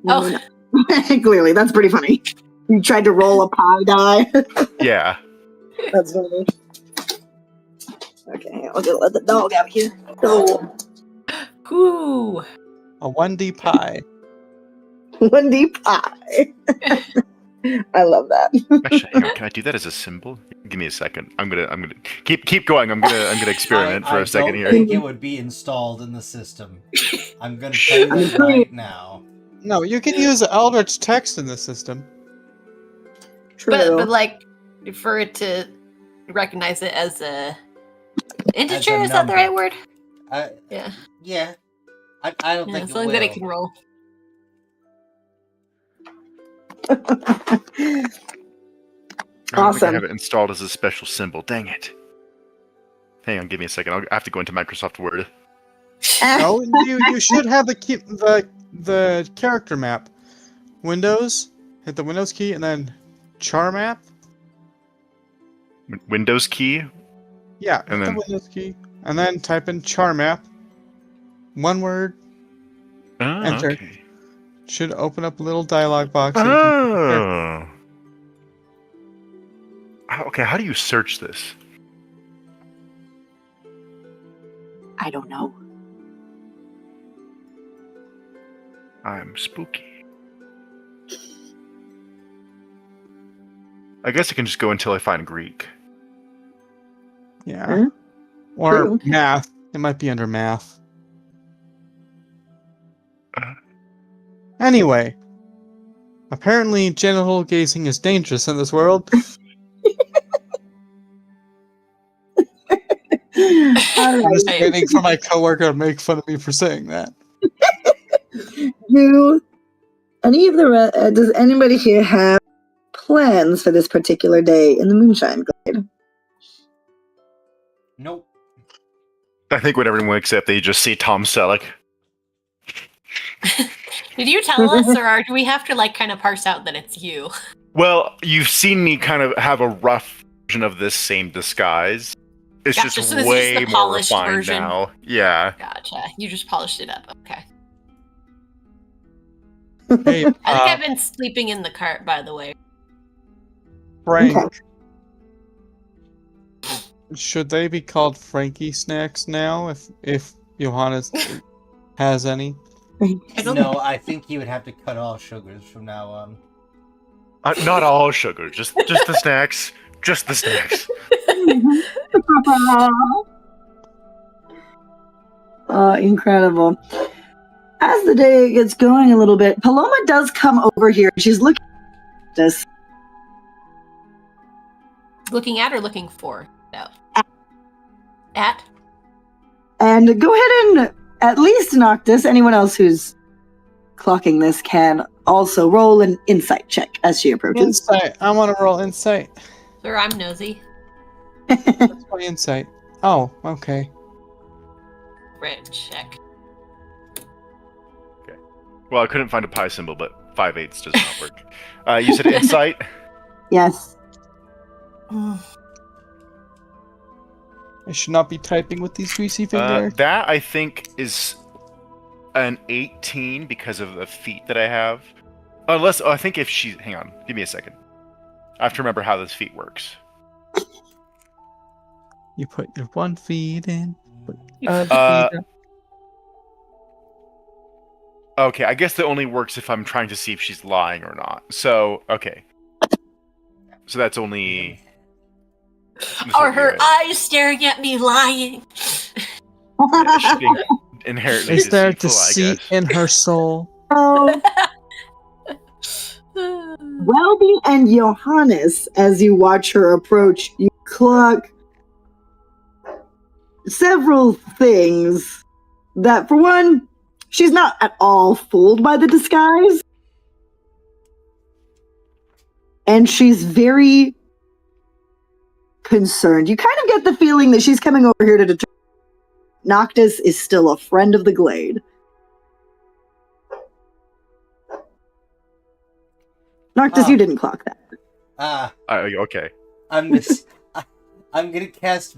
Oh. Clearly, that's pretty funny. You tried to roll a pie die. Yeah. That's funny. Okay, I'll just let the dog out here. So, Ooh. A 1D pie. 1D pie. I love that. Actually, hang on. Can I do that as a symbol? Give me a second. I'm gonna keep going. I'm gonna experiment for a second I here. don't think it would be installed in the system. I'm gonna tell you that right now. No, you can use Eldritch text in the system. True. But like for it to recognize it as a integer, is that the number. right word? Yeah. Yeah. I don't Yeah, think it something will. that it can roll. I don't think I Awesome. have it installed as a special symbol. Dang it. Hang on, give me a second. I have to go into Microsoft Word. No, you should have the character map. Windows, hit the Windows key, and then char map. Windows key. Yeah, And hit then- the Windows key, and then type in char map. One word. Oh, Enter. okay. Should open up a little dialog box. So you can compare. Oh. Okay, how do you search this? I don't know. I'm spooky. I guess I can just go until I find Greek. Yeah. Huh? Or True. math. It might be under math. Anyway. Apparently, genital gazing is dangerous in this world. All I'm right. just waiting for my coworker to make fun of me for saying that. Do any of the does anybody here have plans for this particular day in the Moonshine Glade? Nope. I think when everyone wakes up, they just see Tom Selleck. Did you tell us, or do we have to like kind of parse out that it's you? Well, you've seen me kind of have a rough version of this same disguise. It's Gotcha, just so this is way the more polished refined version. now. Yeah. Gotcha. You just polished it up. Okay. Hey, I think I've been sleeping in the cart, by the way. Frank. Okay. Should they be called Frankie snacks now? If Johannes has any. I don't No, I think you would have to cut all sugars from now on. Not all sugar, just the snacks. Just the snacks. Incredible. As the day gets going a little bit, Paloma does come over here. She's looking at us. looking at or looking for? No. At? And go ahead and at least Noctis, anyone else who's clocking this can also roll an insight check as she approaches. Insight. I want to roll insight. Sir, I'm nosy. What's my insight? Oh, okay. Right, check. Well, I couldn't find a pi symbol, but 5/8 does not work. You said insight? Yes. I should not be typing with these greasy fingers. That, I think, is an 18 because of the feat that I have. Unless, I think if she... Hang on, give me a second. I have to remember how this feat works. You put your one feet in. Put your Uh, other feet out. Okay, I guess that only works if I'm trying to see if she's lying or not. So, okay. So that's only... Are her eyes staring at me lying? Yeah, she's being inherently Is there deceitful, I deceit guess. in her soul? Oh, Welby and Johannes, as you watch her approach, you clock several things that, for one, she's not at all fooled by the disguise. And she's very concerned. You kind of get the feeling that she's coming over here to determine Noctis is still a friend of the Glade. Noctis, you didn't clock that. Okay. I'm just, I'm gonna cast.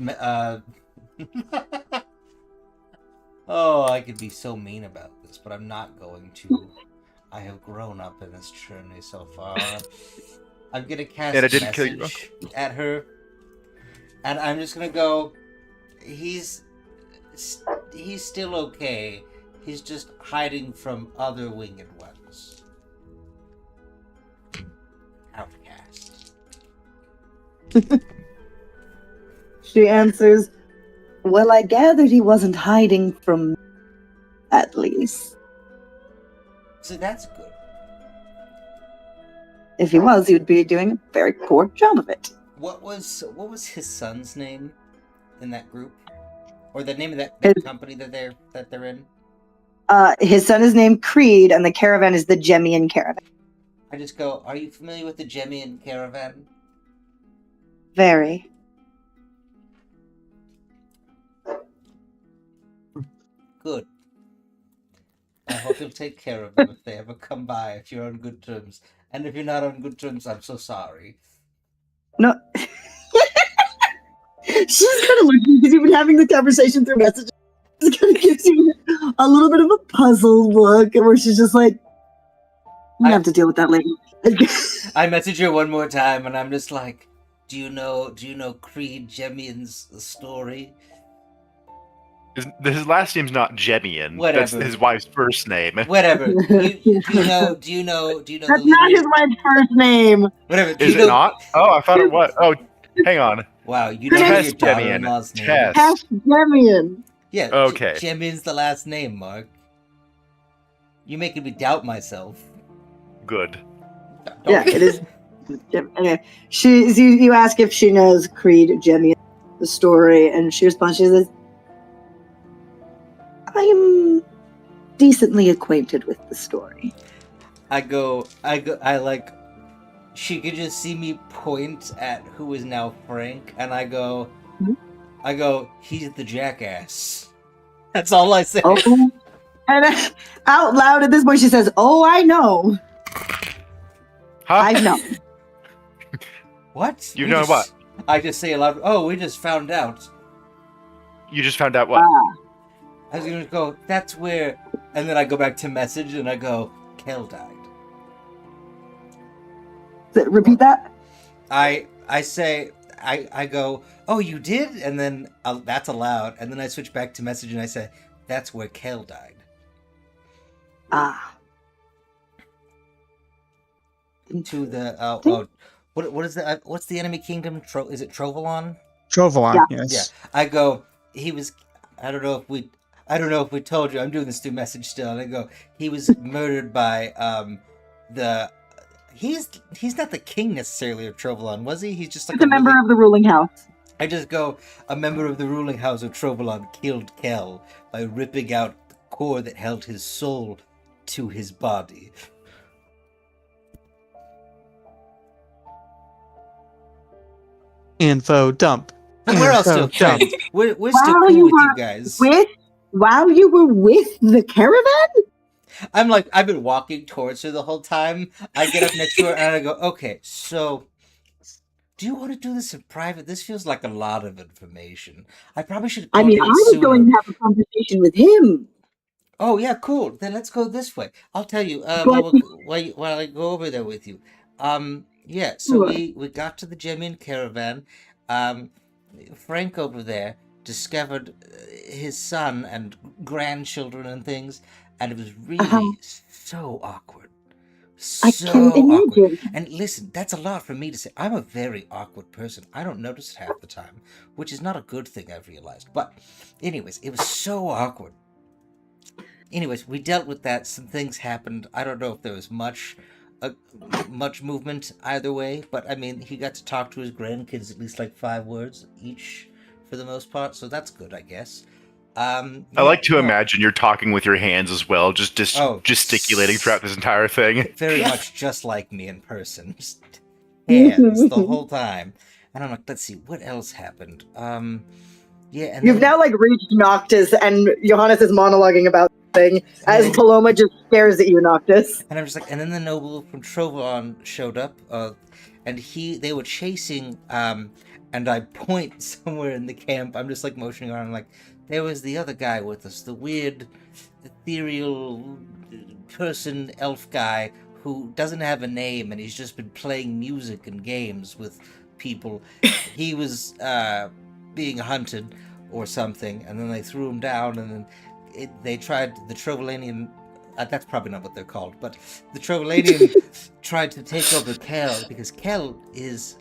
Oh, I could be so mean about this, but I'm not going to. I have grown up in this journey so far. I'm gonna cast And a I didn't kill you. message at her, and I'm just gonna go. He's still okay. He's just hiding from other winged ones. Outcast. She answers, well, I gathered he wasn't hiding from at least. So that's good. If he was, he would be doing a very poor job of it. What was his son's name in that group, or the name of that His- company that they're in? His son is named Creed, and the caravan is the Gemian caravan. I just go. Are you familiar with the Gemian caravan? Very. Good. I hope you'll take care of them if they ever come by. If you're on good terms, and if you're not on good terms, I'm so sorry. No. She's kind of looking because you've been having the conversation through messages. It kind of gives you a little bit of a puzzled look, where she's just like, "We have to deal with that later." I message her one more time, and I'm just like, "Do you know Creed Gemian's story?" His last name's not Jemian. Whatever. That's his wife's first name. Whatever. Do you know That's the not leader? his wife's first name. Whatever. Do Is you it know... not? Oh, I thought it was. Oh, hang on. Wow, you know Tess your Gemian. daughter-in-law's name. Tess. Cash Gemian. Yeah. Okay. Gemian's the last name, Mark. You're making me doubt myself. Good. Yeah, it is. Anyway, you ask if she knows Creed Gemian, the story, and she responds. She says, "I am decently acquainted with the story." I like. She could just see me point at who is now Frank, and I go, he's the jackass. That's all I say. Oh, and out loud at this point, she says, "Oh, I know. Huh? I know." What? You know what? I just say aloud. Oh, we just found out. You just found out what? I was gonna go. That's where, and then I go back to message, and I go, Kel died. Repeat that. I say I go, oh, you did, and then that's allowed, and then I switch back to message and I say, that's where Kel died. To the what is that? What's the enemy kingdom? Is it Trovolon? Trovolon, Yeah. yes. Yeah. I go. He was. I don't know if we told you. I'm doing this through message still. And I go. He was murdered by the. He's not the king necessarily of Trovolon, was he? He's just like He's a member of the ruling house. I just go, a member of the ruling house of Trovolon killed Kel by ripping out the core that held his soul to his body. Info dump. But we're all still Info dump. friends. We're still While cool you with you were guys. While you were with the caravan? I'm like, I've been walking towards her the whole time. I get up next to her and I go, okay, so do you want to do this in private? This feels like a lot of information. I probably should. I mean, I was going to have a conversation with him. Oh yeah, cool. Then let's go this way. I'll tell you. But- While I go over there with you. Yeah. So Sure. we got to the Gemian caravan. Frank over there discovered his son and grandchildren and things, and it was really so awkward. I can imagine. And listen, that's a lot for me to say. I'm a very awkward person. I don't notice it half the time, which is not a good thing, I've realized. But anyways, it was so awkward. Anyways, we dealt with that. Some things happened. I don't know if there was much movement either way, but I mean, he got to talk to his grandkids at least like 5 words each for the most part, so that's good, I guess. I like to imagine you're talking with your hands as well, just gesticulating throughout this entire thing. Very much just like me in person. Just hands the whole time. And I'm like, let's see, what else happened? Yeah, and You've then- now reached Noctis, and Johannes is monologuing about laughing as Paloma just stares at you, Noctis. And I'm just like, and then the noble from Trovon showed up, and they were chasing, and I point somewhere in the camp. I'm just like motioning around, like, there was the other guy with us, the weird, ethereal person, elf guy who doesn't have a name, and he's just been playing music and games with people. He was being hunted or something, and then they threw him down, and then they tried the Trovolanian. That's probably not what they're called, but the Trovolanian tried to take over Kel, because Kel is.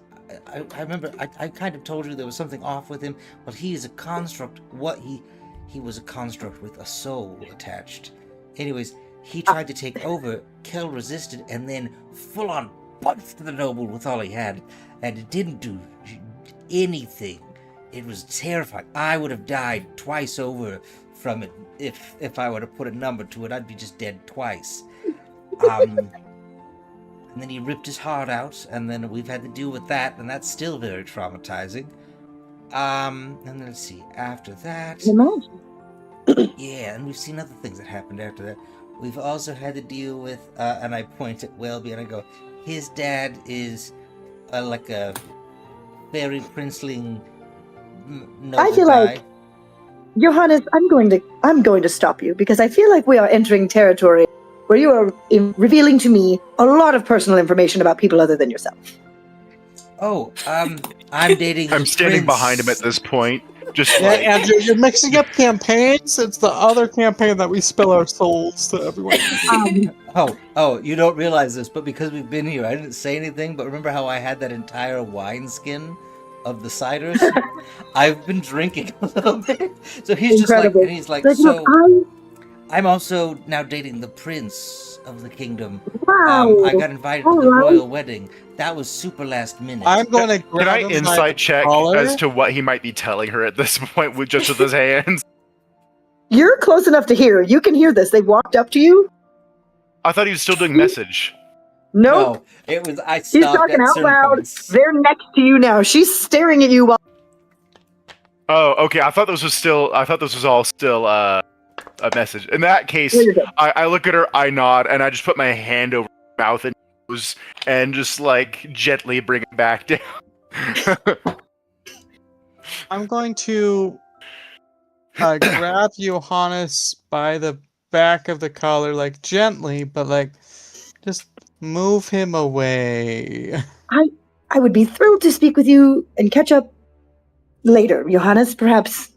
I remember I kind of told you there was something off with him. Well, he is a construct. He was a construct with a soul attached. Anyways, he tried to take over. Kel resisted, and then full on punched the noble with all he had, and it didn't do anything. It was terrifying. I would have died twice over from it if I were to put a number to it. I'd be just dead twice. And then he ripped his heart out, and then we've had to deal with that, and that's still very traumatizing. And then let's see, after that, yeah, and we've seen other things that happened after that. We've also had to deal with, and I point at Welby and I go, his dad is like a very princeling noble I feel guy. like, Johannes, I'm going to stop you because I feel like we are entering territory where you are revealing to me a lot of personal information about people other than yourself. Oh, I'm dating. I'm standing Prince. behind him at this point. Just Yeah, like, Andrew, you're mixing up campaigns. It's the other campaign that we spill our souls to everyone. Oh, you don't realize this, but because we've been here, I didn't say anything, but remember how I had that entire wineskin of the ciders? I've been drinking a little bit. So he's Incredible. just like, Like, so look, I'm also now dating the prince of the kingdom. wow. I got invited to the Alright. royal wedding. That was super last minute. I'm going to can grab I him by the insight check collar. as to what he might be telling her at this point with just with his hands? You're close enough to hear. You can hear this. They walked up to you. I thought he was still doing message. Nope. No, it was. I She's stopped talking at out certain loud. points. They're next to you now. She's staring at you while Oh, okay. I thought this was all still a message. In that case, Here you go. I look at her, I nod, and I just put my hand over her mouth and nose and just like gently bring it back down. I'm going to grab Johannes by the back of the collar, like gently, but like just move him away. I would be thrilled to speak with you and catch up later, Johannes, perhaps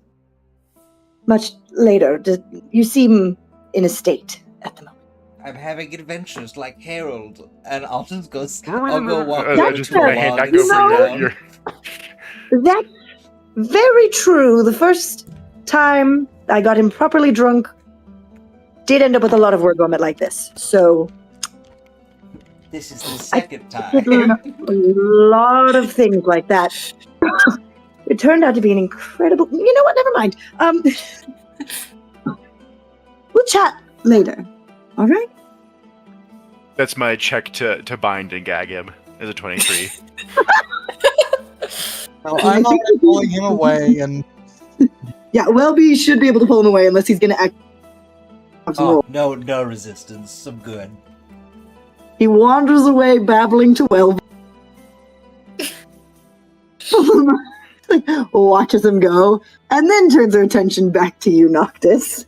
much later. You seem in a state at the moment. I'm having adventures like Harold, and I'll just go. I'll go walk. I That's just put my fair. hand back and sit over down. your That's very true. The first time I got him properly drunk did end up with a lot of word vomit like this. So This is the second did learn time. a lot of things like that. It turned out to be an incredible. You know what? Never mind. We'll chat later. All right. That's my check to bind and gag him. Is a 23. So I'm already pulling him away, and Yeah, Welby should be able to pull him away unless he's going to act. Oh, no resistance. I'm good. He wanders away, babbling to Welby. Watches him go, and then turns her attention back to you, Noctis.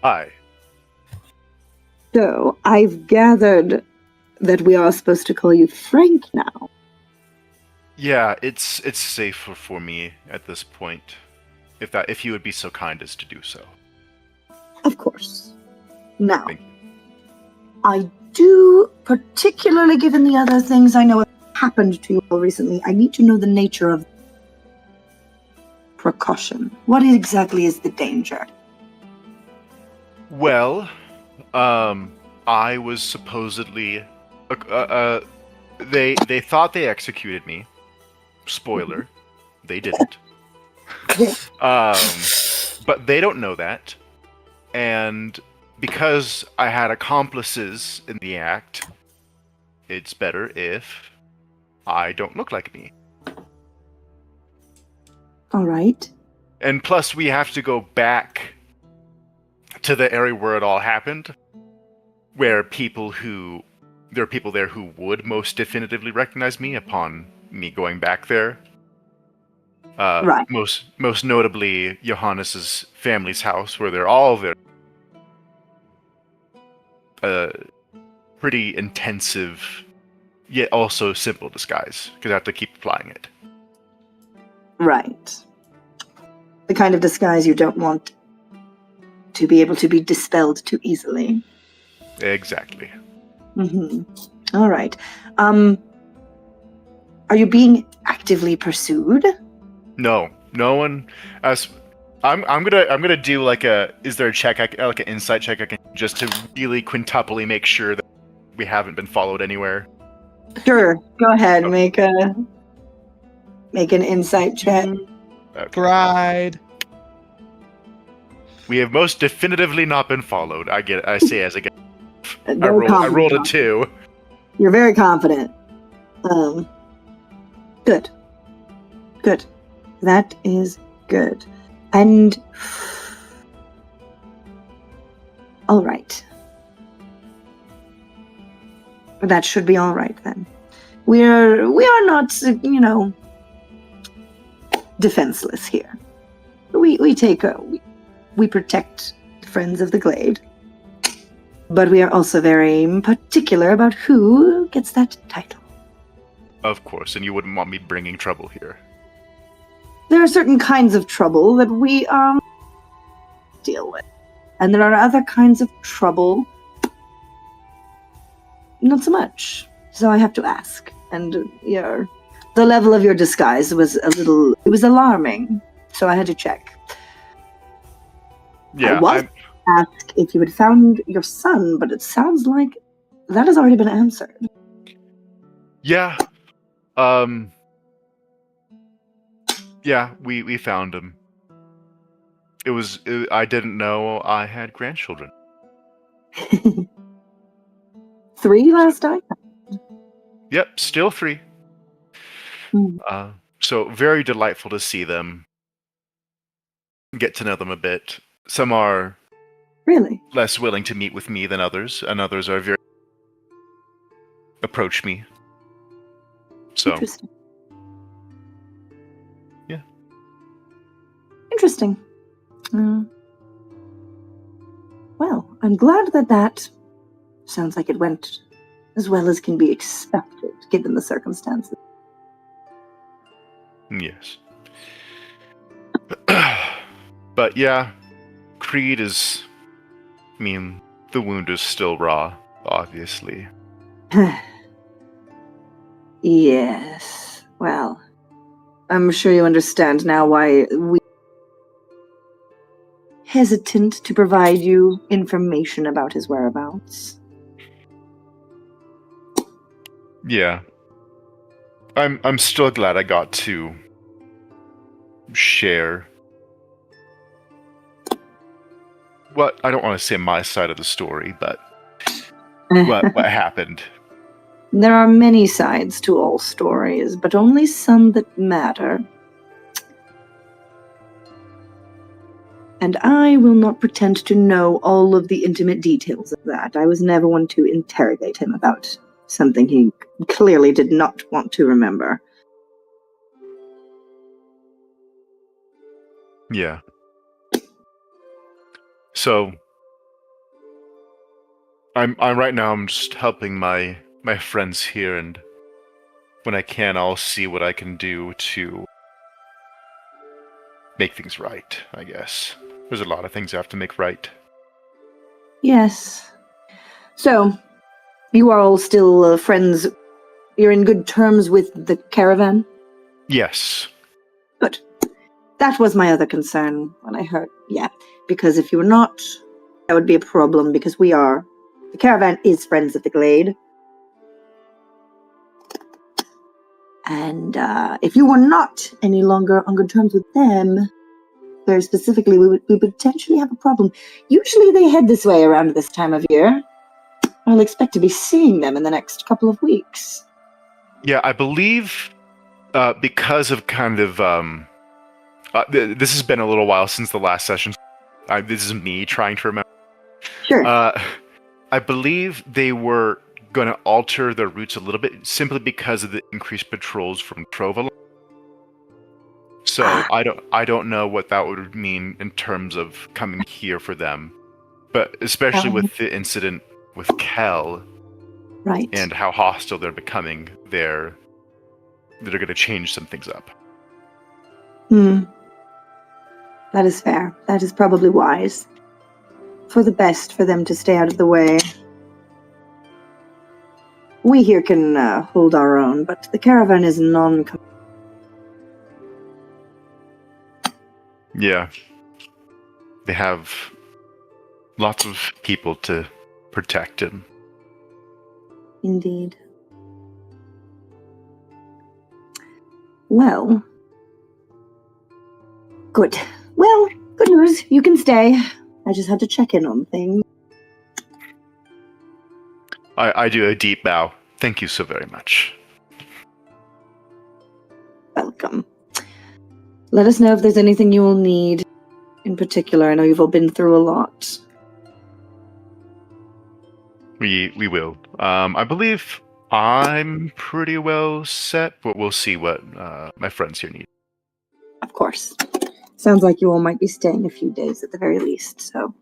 Hi. So, I've gathered that we are supposed to call you Frank now. Yeah, it's safer for me at this point. If you would be so kind as to do so. Of course. Now, Thank I do, particularly given the other things I know have happened to you all recently, I need to know the nature of precaution. What exactly is the danger? Well, I was supposedly they thought they executed me. Spoiler, they didn't. But they don't know that. And because I had accomplices in the act, it's better if I don't look like me. All right. And plus, we have to go back to the area where it all happened, where there are people there who would most definitively recognize me upon me going back there. Right. Most notably, Johannes's family's house, where they're all there. Pretty intensive, yet also simple disguise, because I have to keep applying it. Right. The kind of disguise you don't want to be able to be dispelled too easily. Exactly. Mm-hmm. All right. Are you being actively pursued? No one. I'm gonna do like is there a check, like an insight check I can, just to really quintuply make sure that we haven't been followed anywhere. Sure. Go ahead. Okay. Make an insight check. Okay. Pride. We have most definitively not been followed. I say as I get. I Very rolled a confident. 2. You're very confident. Good. Good. That is good. And all right. That should be all right then. We are not, defenseless here. We protect the friends of the Glade. But we are also very particular about who gets that title. Of course, and you wouldn't want me bringing trouble here. There are certain kinds of trouble that we deal with. And there are other kinds of trouble not so much. So I have to ask. And the level of your disguise was it was alarming. So I had to check. Yeah, I was asked if you had found your son, but it sounds like that has already been answered. Yeah. Yeah, we found him. I didn't know I had grandchildren. 3 last time? Yep, still 3. Hmm. So very delightful to see them. Get to know them a bit. Some are Really? less willing to meet with me than others, and others are very approach me. So Interesting. Yeah. Interesting. Well, I'm glad that sounds like it went as well as can be expected, given the circumstances. yes. But yeah, Creed is. I mean, the wound is still raw, obviously. Yes. Well, I'm sure you understand now why we hesitant to provide you information about his whereabouts. Yeah. I'm still glad I got to share I don't want to say my side of the story, but what happened. There are many sides to all stories, but only some that matter. And I will not pretend to know all of the intimate details of that. I was never one to interrogate him about something he clearly did not want to remember. Yeah. So I'm right now I'm just helping my friends here, and when I can I'll see what I can do to make things right, I guess. There's a lot of things I have to make right. Yes. So, you are all still friends. You're in good terms with the caravan? Yes. Good. That was my other concern when I heard. Yeah. Because if you were not, that would be a problem, because we are. The caravan is Friends of the Glade. And if you were not any longer on good terms with them, very specifically, we would potentially have a problem. Usually they head this way around this time of year. I'll expect to be seeing them in the next couple of weeks. Yeah, I believe because of kind of this has been a little while since the last session. This is me trying to remember. Sure. I believe they were going to alter their routes a little bit simply because of the increased patrols from Trovalon. So I don't know what that would mean in terms of coming here for them, but especially with the incident with Kel Right. and how hostile they're becoming, they're going to change some things up. That is fair. That is probably wise. For the best for them to stay out of the way. We here can hold our own, but the caravan is non. Yeah. They have lots of people to protect him. Indeed. Well. Good. Well, good news. You can stay. I just had to check in on things. I do a deep bow. Thank you so very much. Welcome. Let us know if there's anything you will need in particular. I know you've all been through a lot. We will. I believe I'm pretty well set, but we'll see what my friends here need. Of course. Sounds like you all might be staying a few days at the very least, so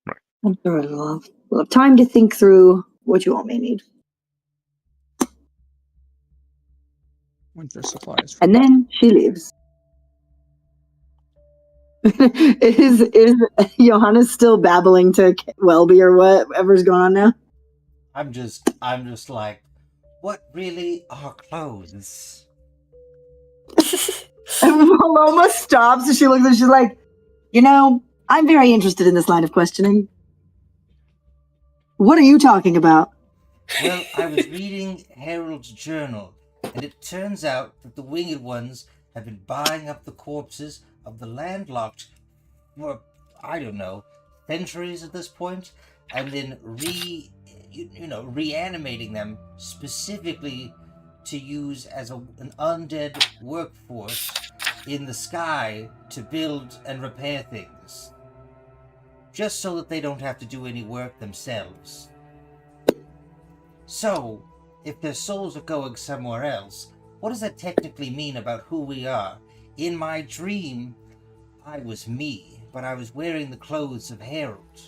Right. I'm sure we'll have time to think through what you all may need. Winter supplies. And then she leaves. Is Johannes still babbling to Welby or whatever's going on now? I'm just like, what really are clothes? And Paloma stops and she looks and she's like, I'm very interested in this line of questioning. What are you talking about? Well, I was reading Harold's journal, and it turns out that the Winged Ones have been buying up the corpses of the landlocked for, I don't know, centuries at this point, and then reanimating them specifically to use as an undead workforce in the sky to build and repair things. Just so that they don't have to do any work themselves. So, if their souls are going somewhere else, what does that technically mean about who we are? In my dream, I was me, but I was wearing the clothes of Harold.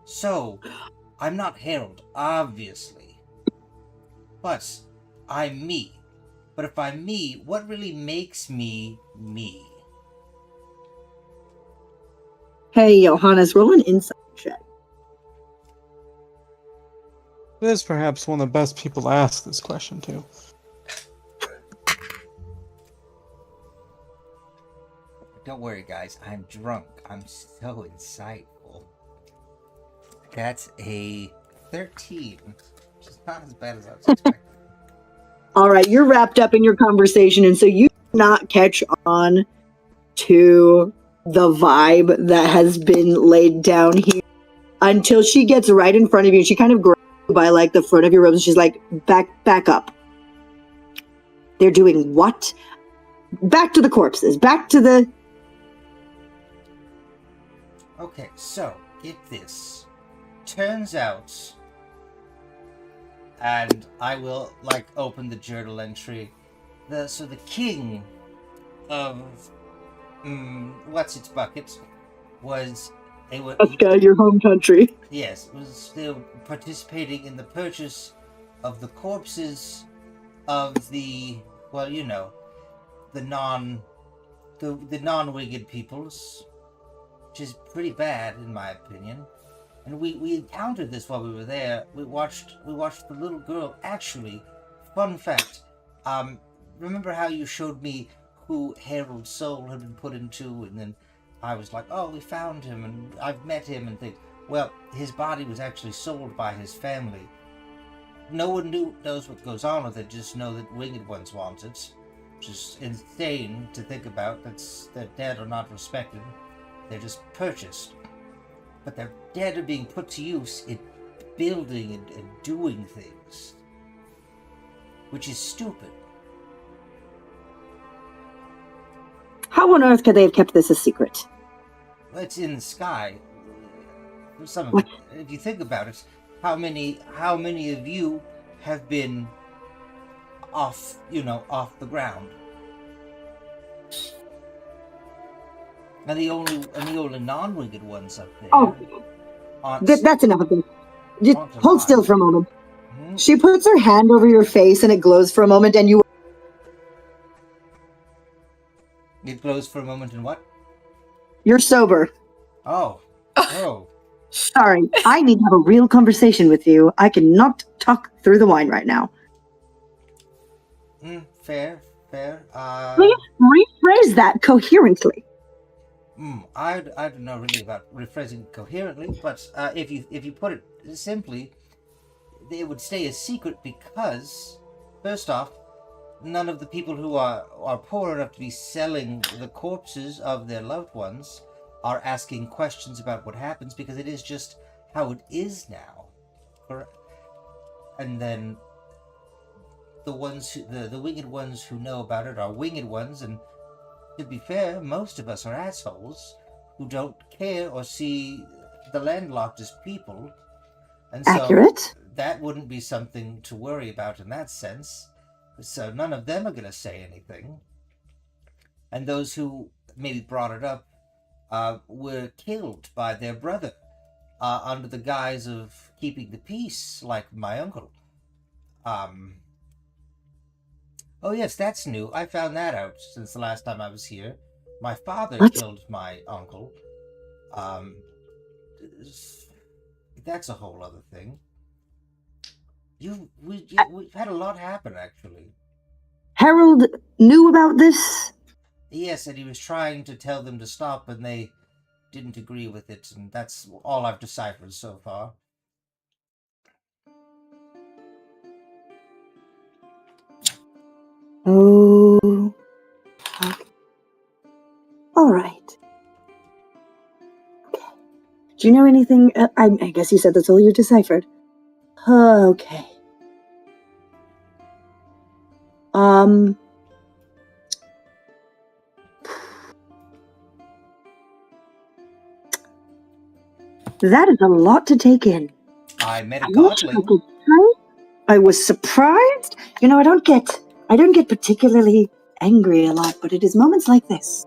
So, I'm not Harold, obviously. But I'm me. But if I'm me, what really makes me me? Hey, Johannes, roll an insight check. It is perhaps one of the best people to ask this question to. Don't worry, guys. I'm drunk. I'm so insightful. That's a 13. Which is not as bad as I was expecting. All right, you're wrapped up in your conversation, and so you do not catch on to the vibe that has been laid down here until she gets right in front of you. And she kind of grabs you by like the front of your robes, and she's like, back up. They're doing what? Back to the corpses. Back to the... Okay, so, if this turns out, and I will, open the journal entry, the king of, what's its bucket, was, your home country. yes, was still participating in the purchase of the corpses of the, the non-winged peoples, which is pretty bad in my opinion. And we encountered this while we were there. We watched the little girl. Actually, fun fact. Remember how you showed me who Harold's soul had been put into, and then I was like, oh, we found him, and I've met him, and things. Well, his body was actually sold by his family. No one knows what goes on with it. Just know that Winged Ones want it. Which is insane to think about. They're dead or not respected. They're just purchased. But their dead are being put to use in building and doing things. Which is stupid. How on earth could they have kept this a secret? It's in the sky. Some of What? it. If you think about it, how many of you have been off the ground? And the only non-winged ones up there. Oh, aren't- That's enough of this. Just aren't hold still alive. for a moment. Hmm? She puts her hand over your face and it glows for a moment, and you. It glows for a moment and what? You're sober. Oh. Sorry, I need to have a real conversation with you. I cannot talk through the wine right now. Fair. Please rephrase that coherently. I don't know really about rephrasing coherently, but if you put it simply, it would stay a secret because, first off, none of the people who are poor enough to be selling the corpses of their loved ones are asking questions about what happens because it is just how it is now. And then the winged ones who know about it are winged ones, and to be fair, most of us are assholes who don't care or see the landlocked as people. And so Accurate. that wouldn't be something to worry about in that sense. So none of them are going to say anything. And those who maybe brought it up were killed by their brother under the guise of keeping the peace, like my uncle. Oh yes, that's new. I found that out since the last time I was here. My father What? killed my uncle. That's a whole other thing. We've had a lot happen, actually. Harold knew about this? Yes, and he was trying to tell them to stop, and they didn't agree with it, and that's all I've deciphered so far. Oh. Okay. All right. Okay. Do you know anything? I guess you said that's all you deciphered. Okay. That is a lot to take in. I met a I wish I godling. could say I was surprised. You know, I don't get particularly angry a lot, but it is moments like this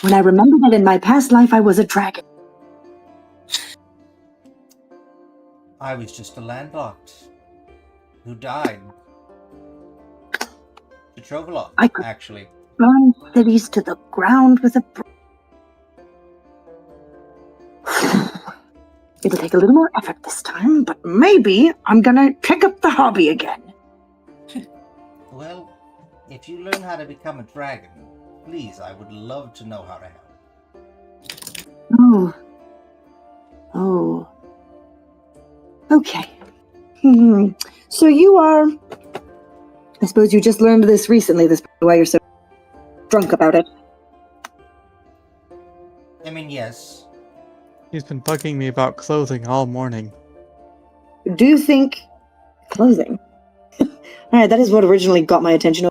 when I remember that in my past life I was a dragon. I was just a landlocked who died. To Trovolov, I could- actually. Burn cities to the ground with a. It'll take a little more effort this time, but maybe I'm gonna pick up the hobby again. Well, if you learn how to become a dragon, please, I would love to know how to help. Oh. Okay. So you are. I suppose you just learned this recently. This is why you're so drunk about it. I mean, yes. He's been bugging me about clothing all morning. Do you think clothing? All right, that is what originally got my attention.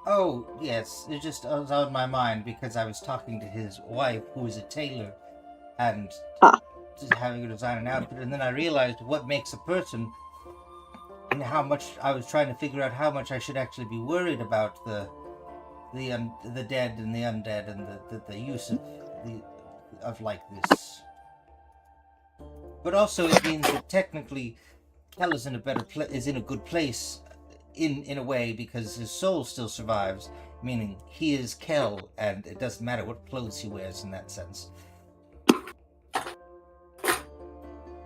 Oh, yes. It just was on my mind because I was talking to his wife, who is a tailor, and just having her design an outfit, and then I realized what makes a person, and how much I was trying to figure out how much I should actually be worried about the dead and the undead and the use of like this. But also, it means that technically, Kel is in a good place, in a way, because his soul still survives. Meaning, he is Kel, and it doesn't matter what clothes he wears in that sense.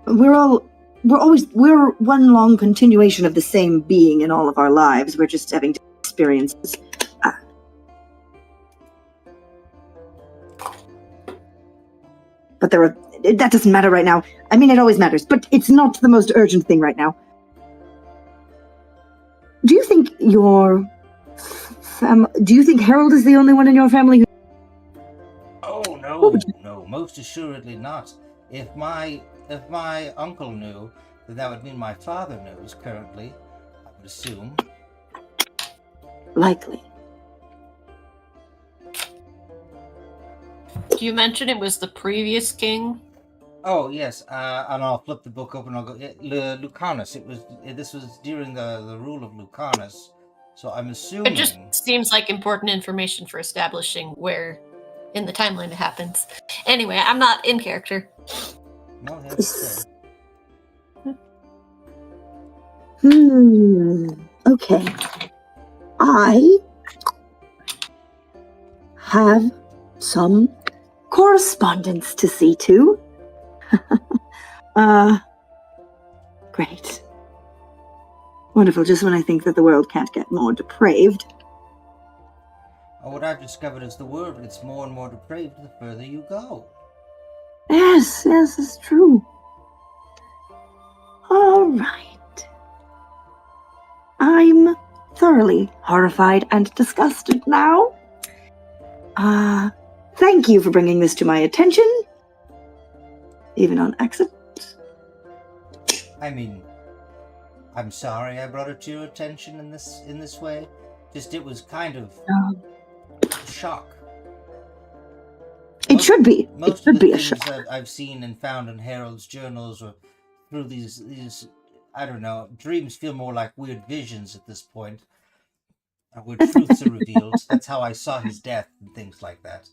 We're one long continuation of the same being in all of our lives. We're just having different experiences. But that doesn't matter right now. I mean, it always matters, but it's not the most urgent thing right now. Do you think your do you think Harold is the only one in your family who... Oh Oh, no, most assuredly not. If my uncle knew, then that would mean my father knows currently, I would assume. Likely. You mentioned it was the previous king. Oh yes, and I'll flip the book open. And I'll go Lucanus. This was during the rule of Lucanus, so I'm assuming. It just seems like important information for establishing where in the timeline it happens. Anyway, I'm not in character. No, that's fair. Okay. I have some correspondence to see to. Great. Wonderful, just when I think that the world can't get more depraved. What I've discovered is the world gets more and more depraved the further you go. Yes, it's true. All right. I'm thoroughly horrified and disgusted now. Thank you for bringing this to my attention. Even on accident. I mean, I'm sorry I brought it to your attention in this way. Just it was kind of shock. It should be. It Most should of the be a things shock. I've seen and found in Harold's journals or through these I don't know, dreams feel more like weird visions at this point. Where truths are revealed. That's how I saw his death and things like that.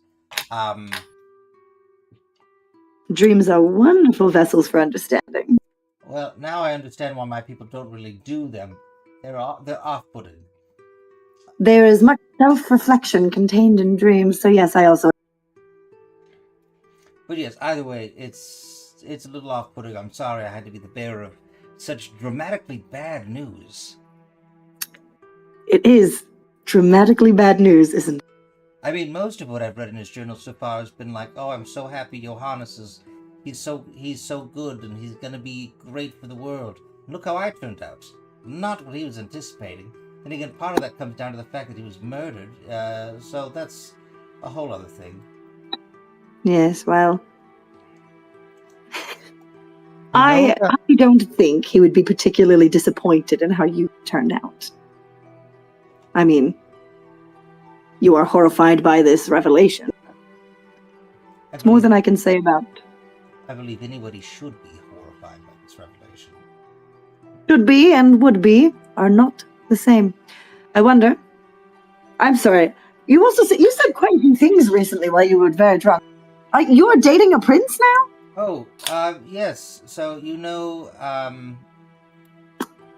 Dreams are wonderful vessels for understanding. Well, now I understand why my people don't really do them. They're off-putting. There is much self-reflection contained in dreams, so yes, I also... But yes, either way, it's a little off-putting. I'm sorry I had to be the bearer of such dramatically bad news. It is dramatically bad news, isn't it? I mean, most of what I've read in his journal so far has been like, oh, I'm so happy Johannes he's so good and he's gonna be great for the world. Look how I turned out. Not what he was anticipating. And again, part of that comes down to the fact that he was murdered, so that's a whole other thing. Yes, well... I don't think he would be particularly disappointed in how you turned out. I mean, you are horrified by this revelation. It's more than I can say about it. I believe anybody should be horrified by this revelation. Should be and would be are not the same. I wonder. I'm sorry. You said quite a few things recently while you were very drunk. You are dating a prince now? Oh, yes. So you know, how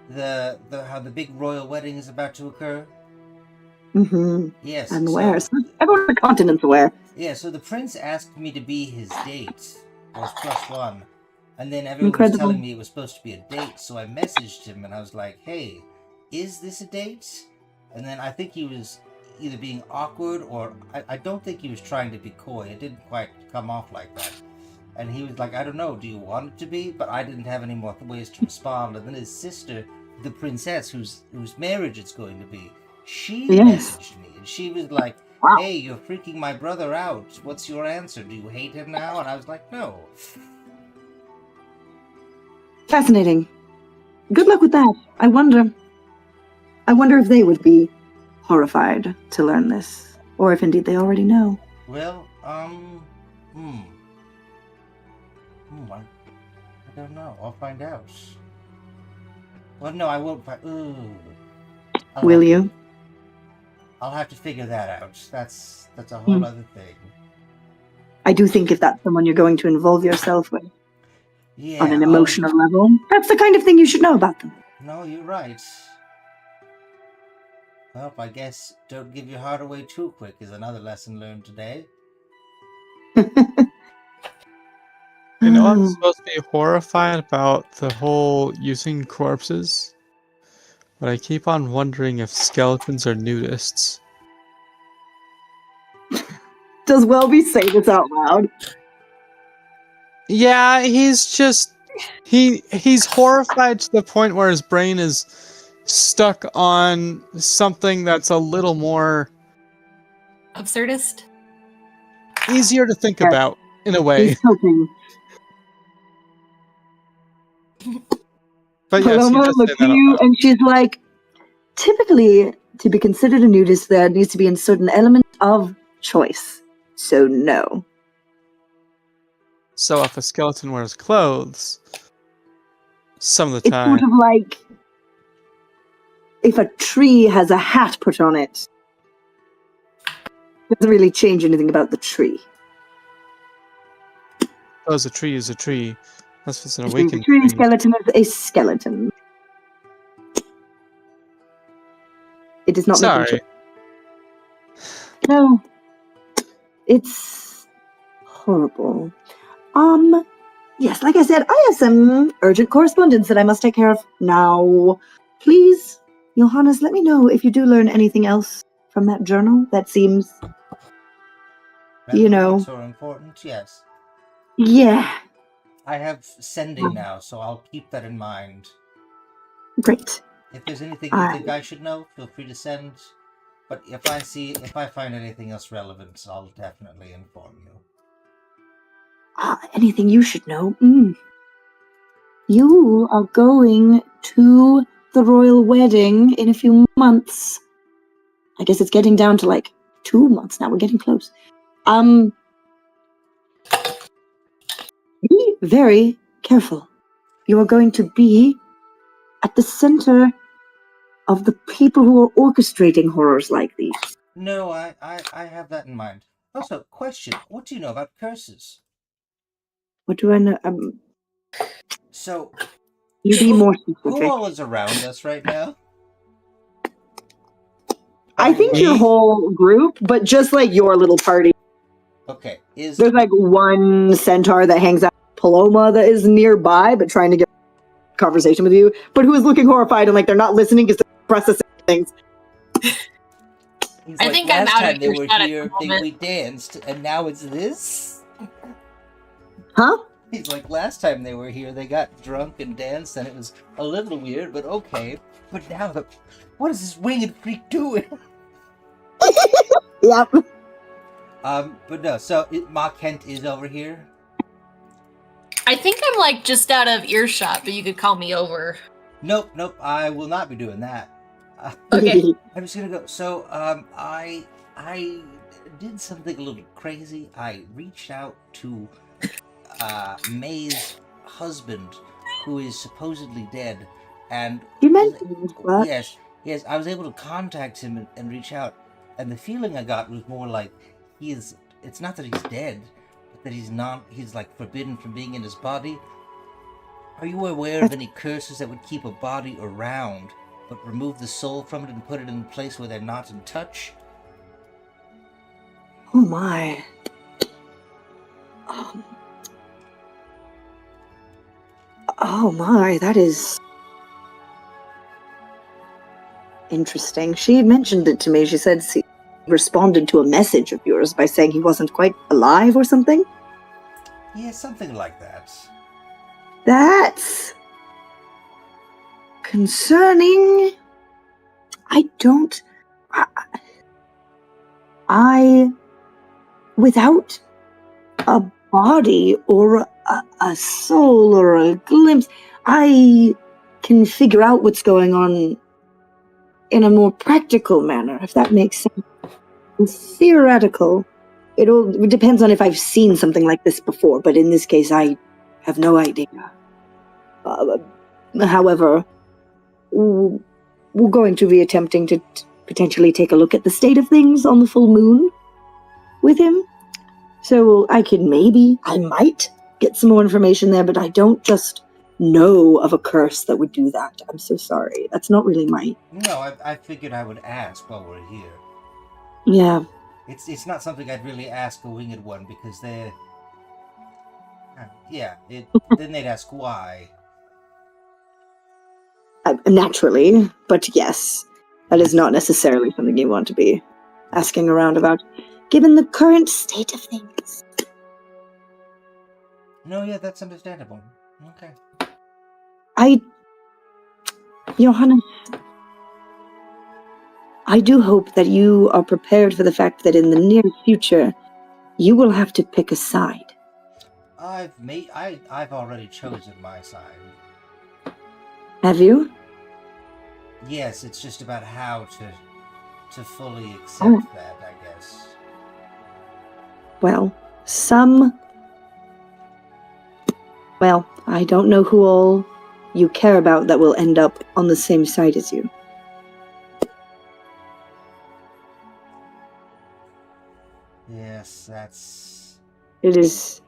the big royal wedding is about to occur. Mm-hmm. Yes. I'm aware. So everyone on the continent's aware. Yeah. So the prince asked me to be his date. I was +1, and then everyone was telling me it was supposed to be a date. So I messaged him and I was like, "Hey, is this a date?" And then I think he was either being awkward or I don't think he was trying to be coy. It didn't quite come off like that. And he was like, I don't know, do you want it to be? But I didn't have any more ways to respond. And then his sister, the princess whose marriage it's going to be, she messaged me. And she was like, wow. Hey, you're freaking my brother out. What's your answer? Do you hate him now? And I was like, no. Fascinating. Good luck with that. I wonder if they would be horrified to learn this. Or if indeed they already know. Well, I don't know. I'll find out. Well, no, I won't find... Will you? I'll have to figure that out. That's a whole other thing. I do think if that's someone you're going to involve yourself with on an emotional level, that's the kind of thing you should know about them. No, you're right. Well, I guess don't give your heart away too quick is another lesson learned today. You know, I'm supposed to be horrified about the whole using corpses, but I keep on wondering if skeletons are nudists. Does Welby say this out loud? Yeah, he's just he's horrified to the point where his brain is stuck on something that's a little more absurdist, easier to think about in a way. He's hoping. But yes, Paloma looks at you and she's like, typically, to be considered a nudist, there needs to be a certain element of choice. So no. So if a skeleton wears clothes, some of the It's time, sort of like if a tree has a hat put on it. Doesn't really change anything about the tree. a tree is a tree. That's if it's an If it's a awakened tree, tree. skeleton is a skeleton. It does not make any Sorry. change. No. It's horrible. Yes, like I said, I have some urgent correspondence that I must take care of now. Please, Johannes, let me know if you do learn anything else from that journal that seems, you know. Relevant or important? Yes. Yeah, I have sending now, so I'll keep that in mind. great. If there's anything you think I should know, feel free to send. But if I find anything else relevant, I'll definitely inform you. Anything you should know? You are going to the royal wedding in a few months. I guess it's getting down to like 2 months now. We're getting close. Be very careful. You are going to be at the center of the people who are orchestrating horrors like these. No, I have that in mind. Also, question: what do you know about curses? What do I know? So, You be more who specific. all is around us right now? I think your Me? whole group, but just like your little party. Okay, is There's like one centaur that hangs out with Paloma that is nearby, but trying to get a conversation with you, but who is looking horrified and like they're not listening because they're processing things. he's I like, think I'm last out time of they your were shot at here, the we moment. danced, and now it's this. Huh? He's like, last time they were here, they got drunk and danced, and it was a little weird, but okay. But now, what is this winged freak doing? Yep. But no. So Ma Kent is over here. I think I'm like just out of earshot, but you could call me over. Nope. I will not be doing that. Okay. I'm just gonna go. So, I did something a little crazy. I reached out to May's husband, who is supposedly dead, and You mentioned that. yes, I was able to contact him and reach out, and the feeling I got was more like it's not that he's dead, but that he's like forbidden from being in his body. Are you aware of any curses that would keep a body around, but remove the soul from it and put it in a place where they're not in touch? Oh my. Oh my, that is interesting. She mentioned it to me. She said she responded to a message of yours by saying he wasn't quite alive or something. Yeah, something like that. That's concerning. I without a body or a soul or a glimpse, I can figure out what's going on in a more practical manner, if that makes sense. In theoretical, it depends on if I've seen something like this before, but in this case, I have no idea. However, we're going to be attempting to potentially take a look at the state of things on the full moon with him. So I might get some more information there, but I don't just know of a curse that would do that. I'm so sorry. That's not really my... No, I figured I would ask while we're here. Yeah. It's not something I'd really ask a winged one because they're... then they'd ask why. Naturally, but yes, that is not necessarily something you want to be asking around about, given the current state of things. No, yeah, that's understandable. Okay. Johannes, I do hope that you are prepared for the fact that in the near future, you will have to pick a side. I've already chosen my side. Have you? Yes, it's just about how to fully accept that, I guess. Well, some Well, I don't know who all you care about that will end up on the same side as you. Yes, that's... It is...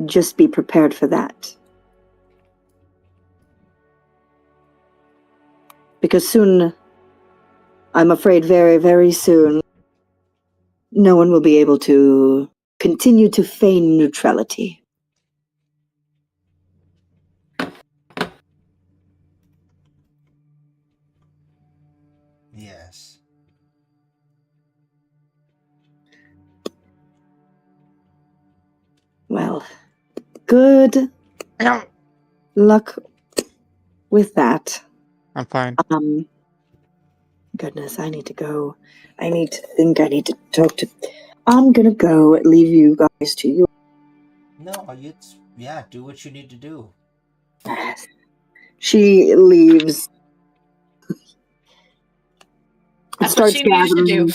Just be prepared for that. Because soon, I'm afraid very, very soon, no one will be able to continue to feign neutrality. Yes. Well, good Ow. luck with that. I'm fine. Goodness, I need to go. I need to think, I need to talk to... I'm gonna go leave you guys to you. No, it's... Yeah, do what you need to do. She leaves. That's what she needs to do.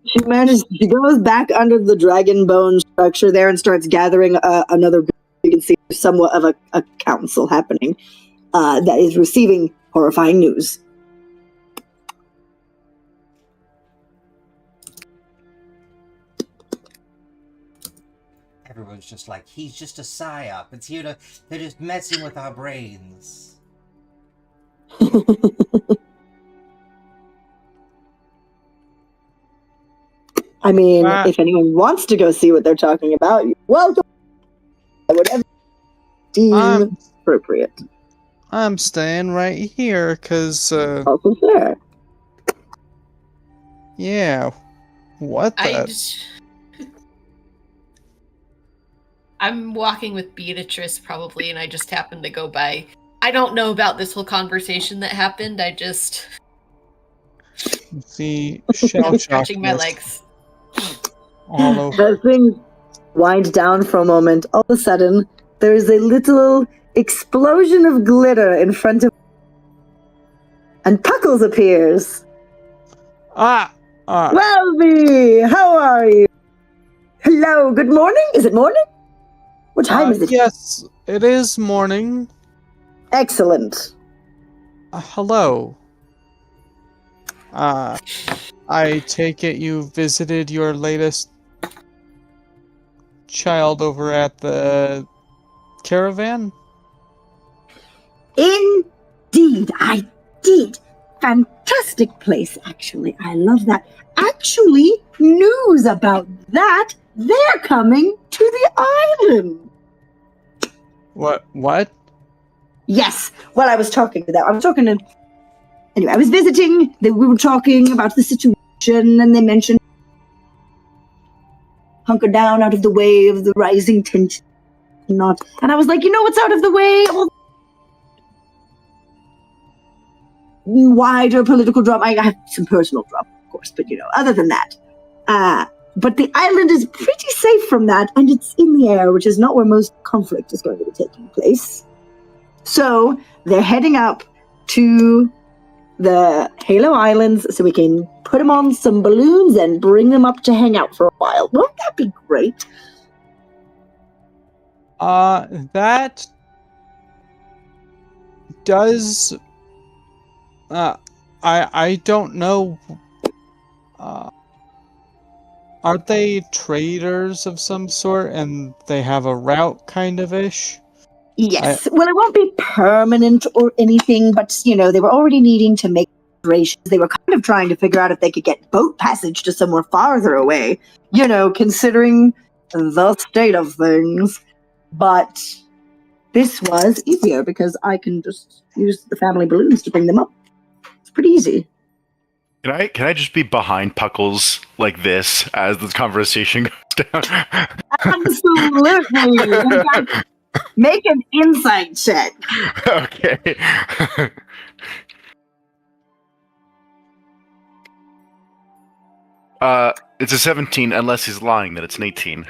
She goes back under the dragon bone structure there and starts gathering another group. You can see somewhat of a council happening that is receiving horrifying news. Everyone's just like, he's just a psyop. It's here to... They're just messing with our brains. I mean, if anyone wants to go see what they're talking about, you're welcome. Whatever deem appropriate. I'm staying right here, because, Also fair. yeah. What the... I'm walking with Beatrice probably, and I just happened to go by. I don't know about this whole conversation that happened. I just See, shell stretching my shockness legs. all over. As things wind down for a moment, all of a sudden, there's a little explosion of glitter in front of... And Puckles appears. Welby, how are you? Hello, good morning? Is it morning? What time is it? Yes, it is morning. Excellent. Hello. I take it you visited your latest child over at the caravan? Indeed, I did. Fantastic place, actually. I love that. Actually, news about that. They're coming to the island. What? Yes. Well, I was talking to them. Anyway, I was visiting. We were talking about the situation, and they mentioned hunker down out of the way of the rising tension. And I was like, you know what's out of the way? All wider political drama. I have some personal drama, of course, but other than that. But the island is pretty safe from that, and it's in the air, which is not where most conflict is going to be taking place. So they're heading up to the Halo Islands so we can put them on some balloons and bring them up to hang out for a while. Won't that be great? That does... I don't know... Aren't they traders of some sort, and they have a route kind of ish? Yes. Well, it won't be permanent or anything, but, they were already needing to make preparations. They were kind of trying to figure out if they could get boat passage to somewhere farther away, considering the state of things. But this was easier because I can just use the family balloons to bring them up. It's pretty easy. Can I just be behind Puckles like this as this conversation goes down? Absolutely. In fact, make an insight check. Okay. It's a 17, unless he's lying that it's an 18.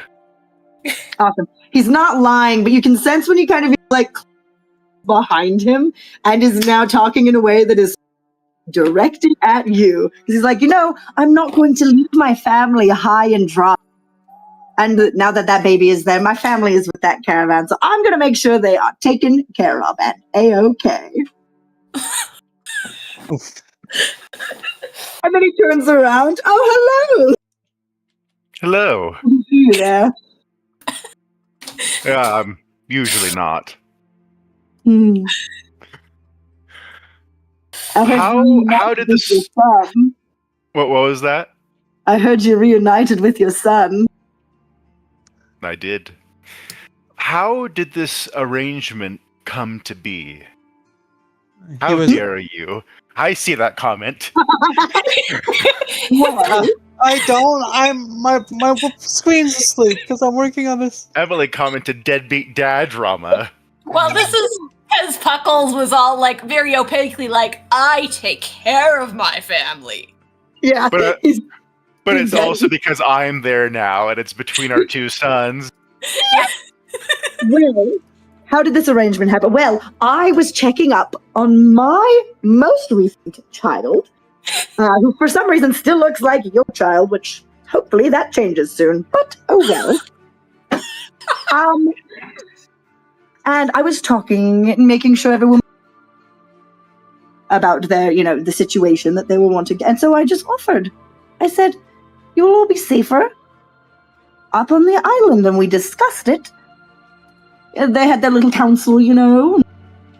Awesome. He's not lying, but you can sense when you kind of behind him and is now talking in a way that is directed at you. He's like, I'm not going to leave my family high and dry. And now that that baby is there, my family is with that caravan, so I'm going to make sure they are taken care of and A-okay. And then he turns around. Oh, hello. Hello. See you there. Usually not. Hmm. I heard How- you how reunited did with this- your son. What was that? I heard you reunited with your son. I did. How did this arrangement come to be? He How was. dare you? I see that comment. Well, I don't. My screen's asleep because I'm working on this. Emily commented deadbeat dad drama. Well, this is because Puckles was all like very opaquely like, I take care of my family. yeah. But, he's- But it's Exactly. also because I'm there now and it's between our two sons. Well, how did this arrangement happen? Well, I was checking up on my most recent child, who for some reason still looks like your child, which hopefully that changes soon. But oh well. And I was talking and making sure everyone about their, the situation that they were wanting. And so I just offered. I said, "You'll all be safer up on the island," and we discussed it. They had their little council,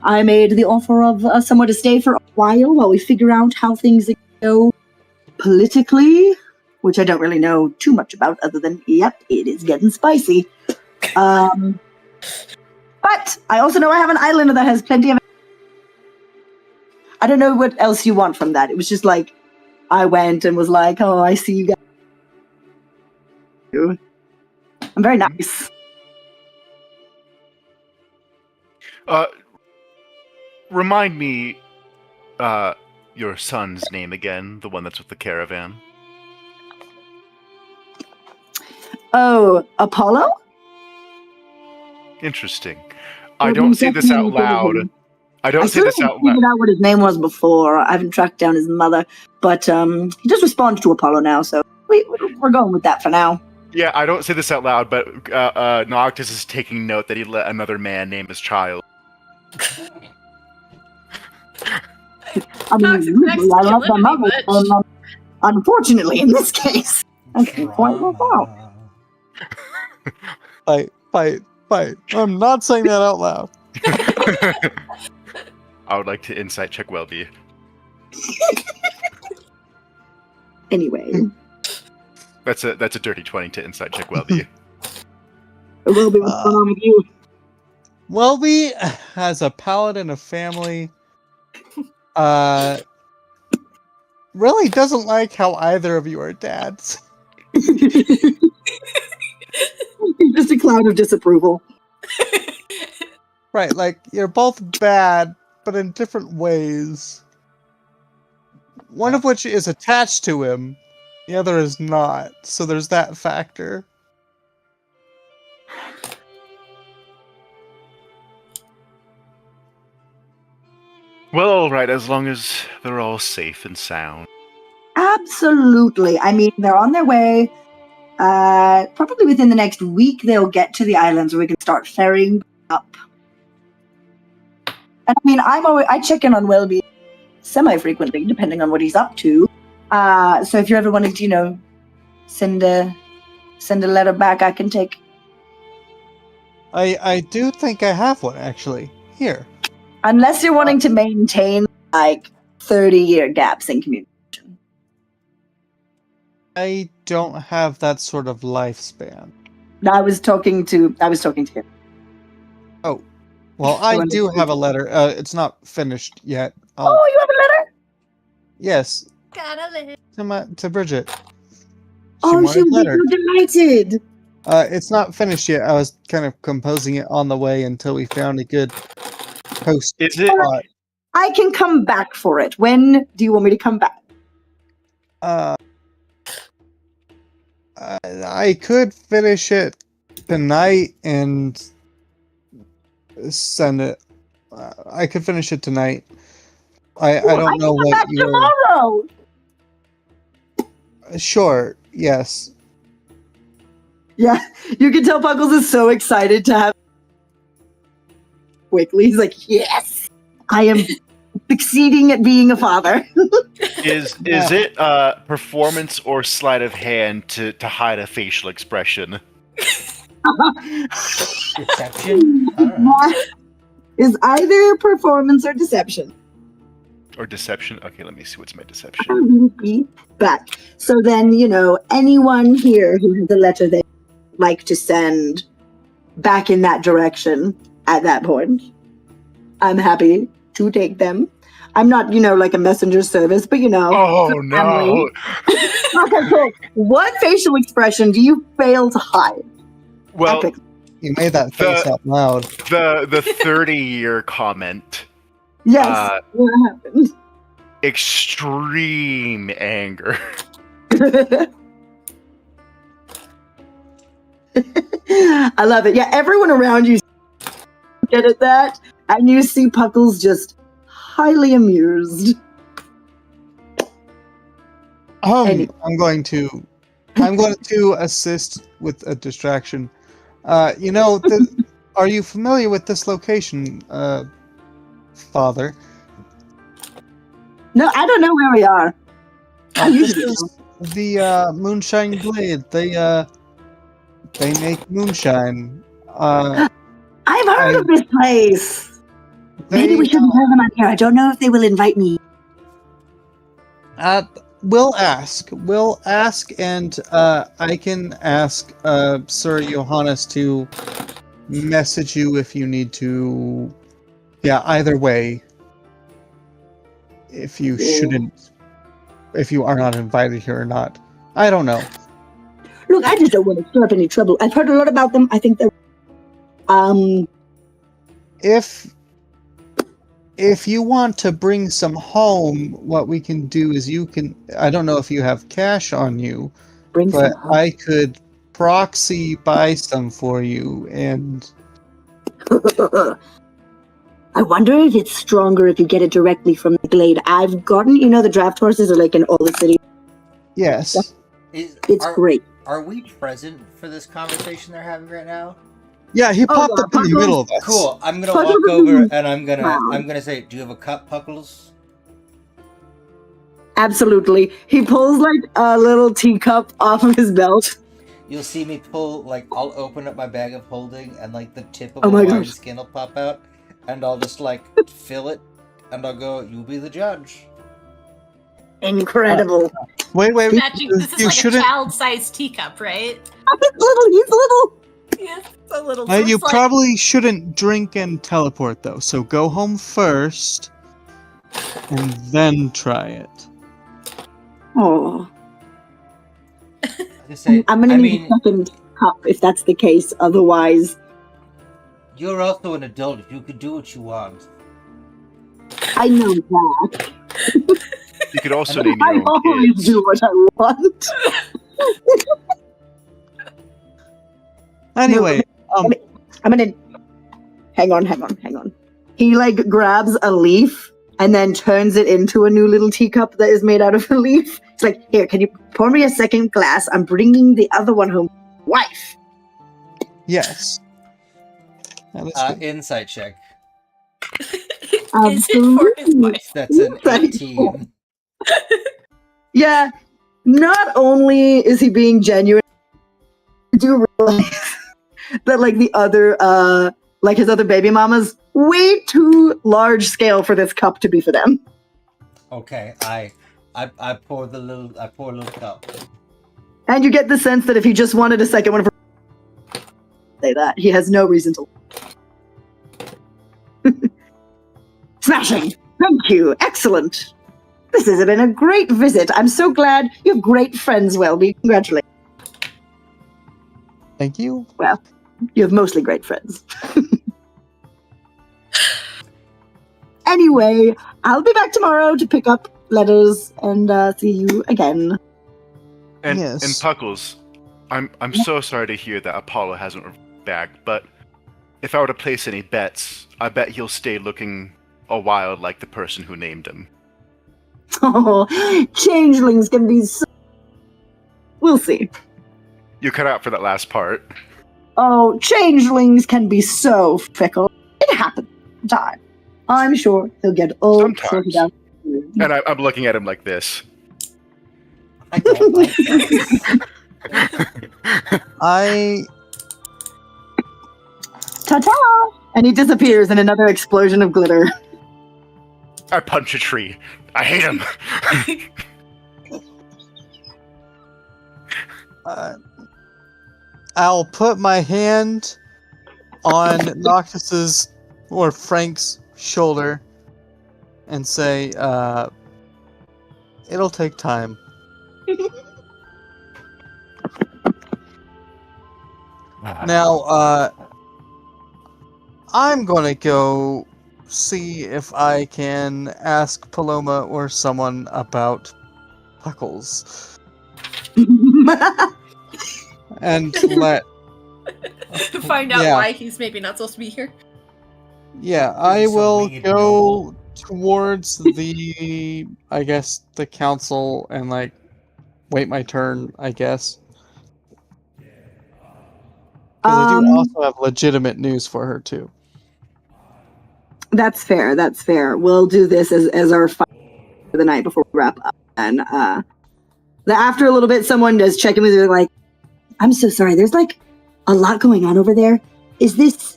I made the offer of somewhere to stay for a while we figure out how things go politically, which I don't really know too much about other than, yep, it is getting spicy. But I also know I have an island that has plenty of... I don't know what else you want from that. It was just like, I went and was like, oh, I see you guys. I'm very nice. Remind me your son's name again, the one that's with the caravan. Oh, Apollo? Interesting. I don't say this out loud. I don't say this out loud. figured out what his name was before. I haven't tracked down his mother, but he does respond to Apollo now, so we're going with that for now. Yeah, I don't say this out loud, but Noctis is taking note that he let another man name his child. I mean, Toxic usually I love my masculinity, mother, bitch. unfortunately, in this case, I can't quite work out. Fight. I'm not saying that out loud. I would like to insight check Welby. Anyway, That's a dirty 20 to insight check Welby. it will be what's going on with you. Welby has a paladin of family. Really doesn't like how either of you are dads. Just a cloud of disapproval. Right, like you're both bad, but in different ways. One of which is attached to him, the other is not. So there's that factor. Well, alright, as long as they're all safe and sound. Absolutely. I mean, they're on their way. Probably within the next week, they'll get to the islands where we can start ferrying up. And I mean, I check in on Welby semi-frequently, depending on what he's up to. So if you ever wanted to, send a letter back, I can take. I do think I have one, actually. Here. Unless you're wanting to maintain, 30-year gaps in communication. I don't have that sort of lifespan. I was talking to him. Well, I do have a letter. It's not finished yet. Oh, you have a letter? Yes, Gotta live. to Bridget. Oh, wanted she a would be letter. so delighted. It's not finished yet. I was kind of composing it on the way until we found a good post. Is it? spot. I can come back for it. When do you want me to come back? I could finish it tonight and send it. I could finish it tonight. I Cool, don't know can come what back you're. tomorrow. Sure. Yes. Yeah, you can tell Puckles is so excited to have. Quickly, he's like, "Yes, I am succeeding at being a father." Is it performance or sleight of hand to hide a facial expression? Deception? Alright. Is either performance or deception. Or deception? Okay, let me see what's my deception. But so then, anyone here who has a letter they'd like to send back in that direction at that point, I'm happy to take them. I'm not, like a messenger service, but Oh no! Okay, cool. What facial expression do you fail to hide? Well, Epic. You made that face out loud. the 30-year comment. Yes. What happened? Extreme anger. I love it. Yeah, everyone around you get at that, and you see Puckles just highly amused. Any- I'm going to assist with a distraction. Are you familiar with this location, Father? No, I don't know where we are. I This usually is the Moonshine Glade. They make moonshine. I've heard of this place. They, Maybe we shouldn't tell them I'm here. I don't know if they will invite me. We'll ask, and I can ask Sir Johannes to message you if you need to. Yeah, either way. If you are not invited here or not, I don't know. Look, I just don't want to stir up any trouble. I've heard a lot about them. I think they're If you want to bring some home, what we can do is I don't know if you have cash on you, bring but some home. I could proxy buy some for you, and I wonder if it's stronger if you get it directly from the glade. I've gotten, the draft horses are like in all the cities. yes. It's great. Are we present for this conversation they're having right now? Yeah, he popped up in the middle of us. Cool. I'm gonna Puckles walk is over and I'm wow. gonna say, "Do you have a cup, Puckles?" Absolutely. He pulls like a little teacup off of his belt. You'll see me pull, I'll open up my bag of holding and the tip of Oh a my wine gosh. skin will pop out and I'll just fill it and I'll go, "You be the judge." Incredible. Wait. Matching, this is You like shouldn't. a child-sized teacup, right? He's little. Yes, a little. You it's like- probably shouldn't drink and teleport though. So go home first, and then try it. Oh, Just say, I'm gonna I need mean, a second cup if that's the case. Otherwise, you're also an adult. You could do what you want. I know that. You could also And name I your own always kids. do what I want. Anyway, I'm gonna hang on. He grabs a leaf and then turns it into a new little teacup that is made out of a leaf. It's like, "Here, can you pour me a second glass? I'm bringing the other one home, wife." yes. That is good. Insight check. Is it for his wife? That's an Insight 18. Yeah. Not only is he being genuine, I do realize that the other his other baby mamas, way too large scale for this cup to be for them. Okay, I pour a little cup. And you get the sense that if he just wanted a second one for say that, he has no reason to. Smashing! Thank you. Excellent. This has been a great visit. I'm so glad you have great friends, Welby. Congratulations. Thank you. Well, you have mostly great friends. Anyway, I'll be back tomorrow to pick up letters and see you again. And Yes. Puckles, I'm so sorry to hear that Apollo hasn't back, but if I were to place any bets, I bet he'll stay looking a while like the person who named him. Oh, changelings can be so... We'll see. You cut out for that last part. Oh, changelings can be so fickle. It happens sometimes. I'm sure he'll get all Sometimes. sorted out. And I'm looking at him like this. I don't like that. I Ta-ta! And he disappears in another explosion of glitter. I punch a tree. I hate him. I'll put my hand on Noctis's or Frank's shoulder and say, it'll take time. Now, I'm gonna go see if I can ask Paloma or someone about Puckles. And let... Find out Yeah. why he's maybe not supposed to be here. Yeah, I So will winged go towards the, I guess, the council and, like, wait my turn, I guess. Because I do also have legitimate news for her, too. That's fair. That's fair. We'll do this as our fight for the night before we wrap up. And after a little bit, someone does check in with you, like, I'm so sorry. There's like a lot going on over there. Is this?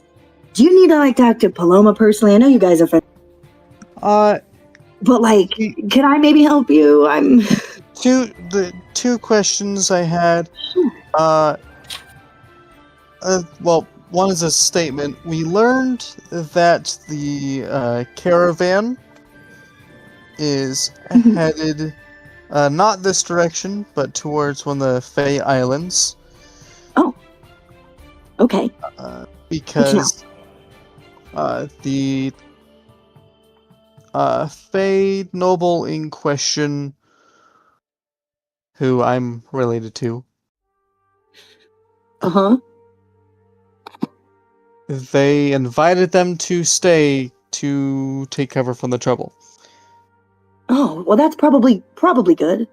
Do you need to like talk to Paloma personally? I know you guys are friends, but like, can I maybe help you? I'm. The two questions I had. Well, one is a statement. We learned that the caravan is headed not this direction, but towards one of the Fey Islands. Oh. Okay. Because the Fey noble in question, who I'm related to, Uh-huh. they invited them to stay to take cover from the trouble. Oh, well, that's probably good.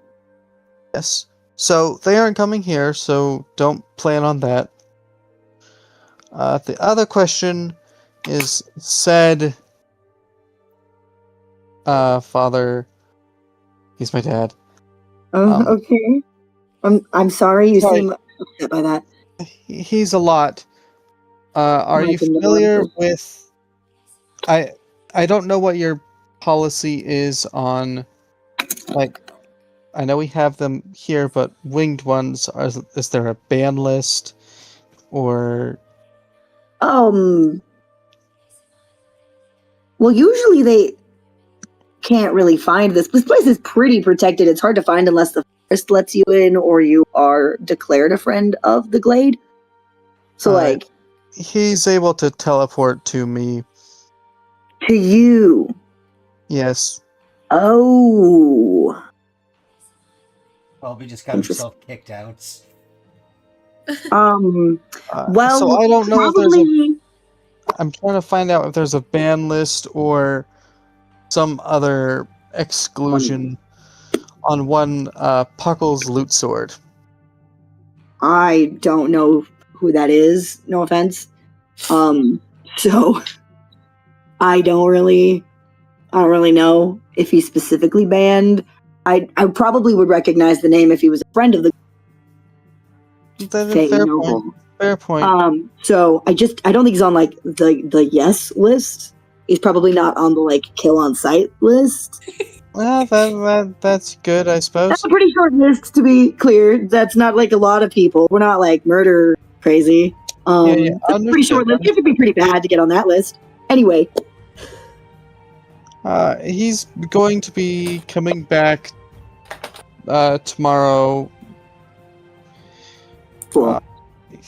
Yes. So they aren't coming here, so don't plan on that. The other question is said father. He's my dad. Okay. I'm sorry. You Sorry. seem upset by that. He's a lot. Are you Michael familiar Nolan. with? I don't know what your policy is on, like, I know we have them here, but winged ones. Is there a ban list, or? Well, usually they can't really find this. This place is pretty protected. It's hard to find unless the forest lets you in or you are declared a friend of the glade. So, like, He's able to teleport to me. to you. Yes. Oh. Probably just got himself kicked out. Well, so I don't know if there's a. probably- I'm trying to find out if there's a ban list or some other exclusion on one Puckle's loot sword. I don't know who that is. No offense. So I don't really know if he's specifically banned. I probably would recognize the name if he was a friend of the Fey Fair noble. point. Fair point. So I don't think he's on like the yes list. He's probably not on the like kill on sight list. Well, that's good, I suppose. That's a pretty short list, to be clear. That's not like a lot of people. We're not like murder crazy. Yeah, That's a pretty short understood. list. You have to be pretty bad to get on that list. Anyway, He's going to be coming back tomorrow. cool.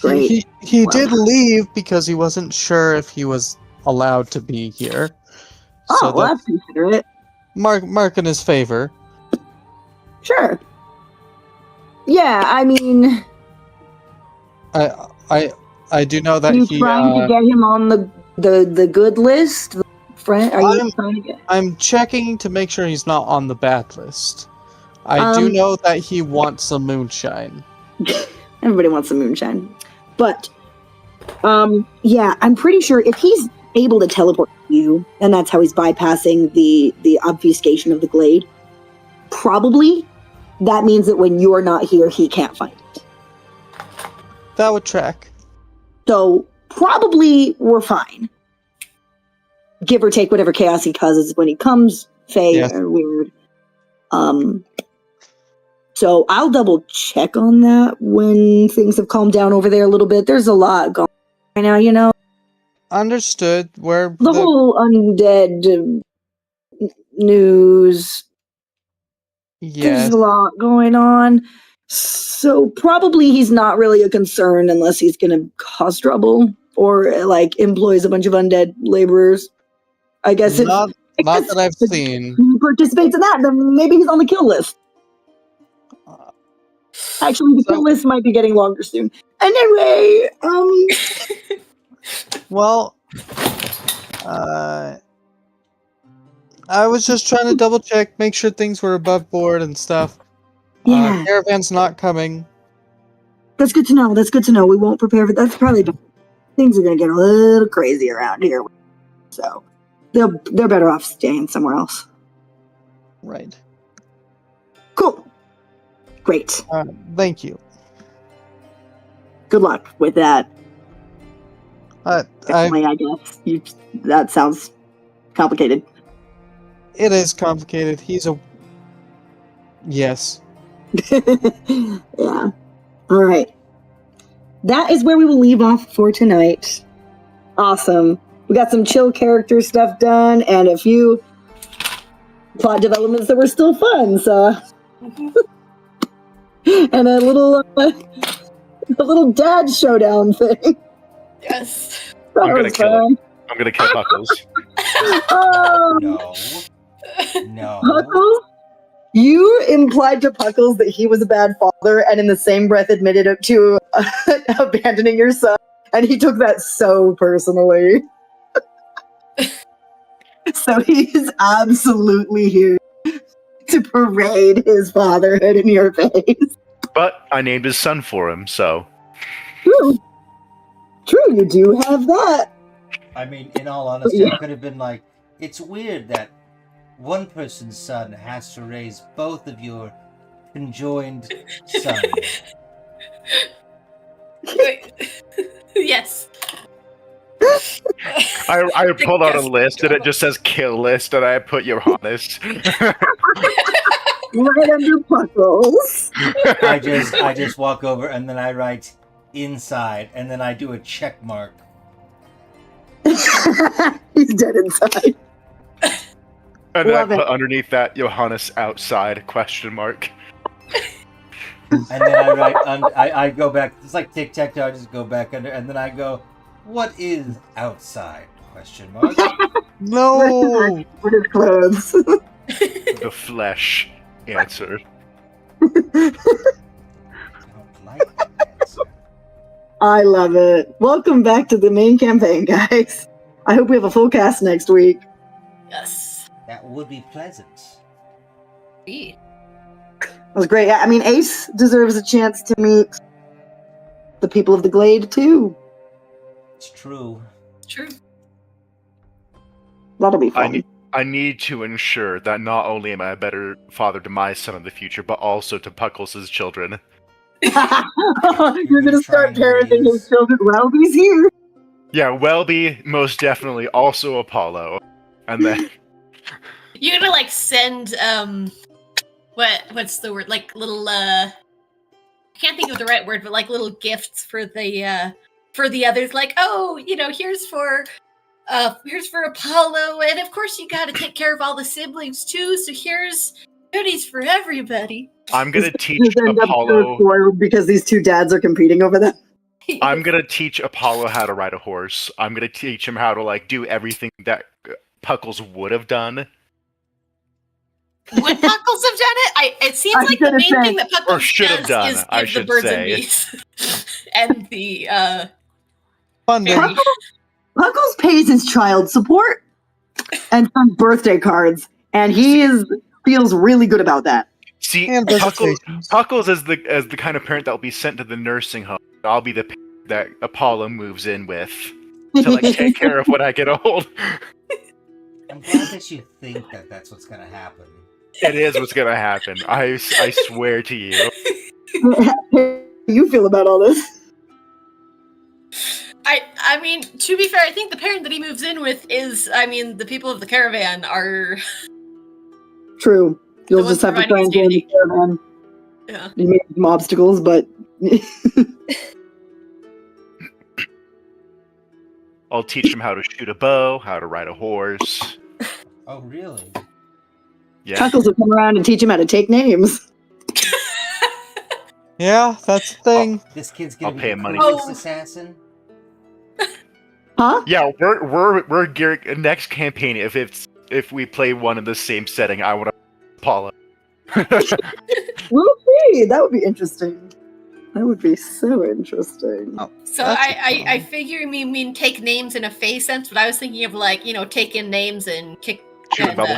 Great. He Wow. did leave because he wasn't sure if he was allowed to be here. Oh, So well, that's that's considerate. mark in his favor. Sure. Yeah, I mean, I do know that are you he. trying to get him on the good list? The friend? Are you trying to get? I'm checking to make sure he's not on the bad list. I do know that he wants some moonshine. I Everybody wants some moonshine. But, yeah, I'm pretty sure if he's able to teleport to you, and that's how he's bypassing the obfuscation of the glade, probably that means that when you're not here, he can't find it. That would track. So probably we're fine. Give or take whatever chaos he causes when he comes, Faye Yes. or weird. So I'll double check on that when things have calmed down over there a little bit. There's a lot going on right now, Understood. Where The whole undead news. yes, There's a lot going on. So probably he's not really a concern unless he's going to cause trouble or like employs a bunch of undead laborers. I guess not if that I've seen. he participates in that, then maybe he's on the kill list. Actually, the kill list might be getting longer soon. Anyway, Well, I was just trying to double check, make sure things were above board and stuff. Yeah. Caravan's not coming. That's good to know. That's good to know. We won't prepare for that's probably things are going to get a little crazy around here. So they're better off staying somewhere else. Right. Cool. Great. Thank you. Good luck with that. I, Family, I guess. That sounds complicated. it is complicated. He's a... Yes. Yeah. All right. That is where we will leave off for tonight. Awesome. We got some chill character stuff done and a few plot developments that were still fun. So, and a little dad showdown thing. Yes. That I'm gonna was kill fun. I'm gonna kill Buckles. Oh, No. Puckles? You implied to Puckles that he was a bad father, and in the same breath admitted to abandoning your son, and he took that so personally. So he's absolutely here to parade his fatherhood in your face. But I named his son for him, so True. True, you do have that. I mean, in all honesty, I could have been like, it's weird that one person's son has to raise both of your conjoined sons. Wait. Yes. I pulled out a list and it just says kill list and I put Johannes. Right under Puckles. I just walk over and then I write inside and then I do a check mark. He's dead inside. And then Love I it. put underneath that Johannes outside question mark. And then I write, I go back, it's like tic-tac-toe, I just go back under, and then I go, what is outside? Question mark. No! With his clothes. The flesh answer. I don't like that answer. I love it. Welcome back to the main campaign, guys. I hope we have a full cast next week. Yes. That would be pleasant. Indeed. That was great. I mean, Ace deserves a chance to meet the people of the Glade, too. It's true. True. That'll be fun. I need to ensure that not only am I a better father to my son in the future, but also to Puckles' children. You're going to start Trying to parenting his raise- children while he's here. Yeah, Welby, most definitely, also Apollo. And then, You're gonna like send what's the word? Like little I can't think of the right word, but like little gifts for the others, like, oh, you know, here's for Apollo, and of course you gotta take care of all the siblings too, so here's goodies for everybody. I'm gonna teach Just end up Apollo. spoiled because these two dads are competing over them. I'm gonna teach Apollo how to ride a horse. I'm gonna teach him how to like do everything that Puckles would have done. Would Puckles have done it? It seems I was like the gonna main say- thing that Puckles Or should have does done, is I give the should birds say. and bees and the Funding. Very- Puckles pays his child support and some birthday cards, and feels really good about that. See, And visitations. Puckles is the kind of parent that will be sent to the nursing home. I'll be the parent that Apollo moves in with to like take care of when I get old. I'm glad that you think that that's what's gonna happen. It is what's gonna happen. I swear to you. How do you feel about all this? I mean, to be fair, I think the parent that he moves in with is, I mean, the people of the caravan are. True. You'll The just have ones to try and providing join the caravan. Yeah. You may have some obstacles, but I'll teach him how to shoot a bow, how to ride a horse. Oh, really? Yeah. Chuckles will come around and teach him how to take names. Yeah, that's the thing. This kid's gonna I'll be pay the him money. quickest Oh. assassin. Huh? Yeah, we're gearing next campaign. If we play one in the same setting, I want to Apollo. We'll see. That would be interesting. That would be so interesting. Oh. So That's I figure you mean take names in a face sense, but I was thinking of like, take in names and kick Shoot a and, bubble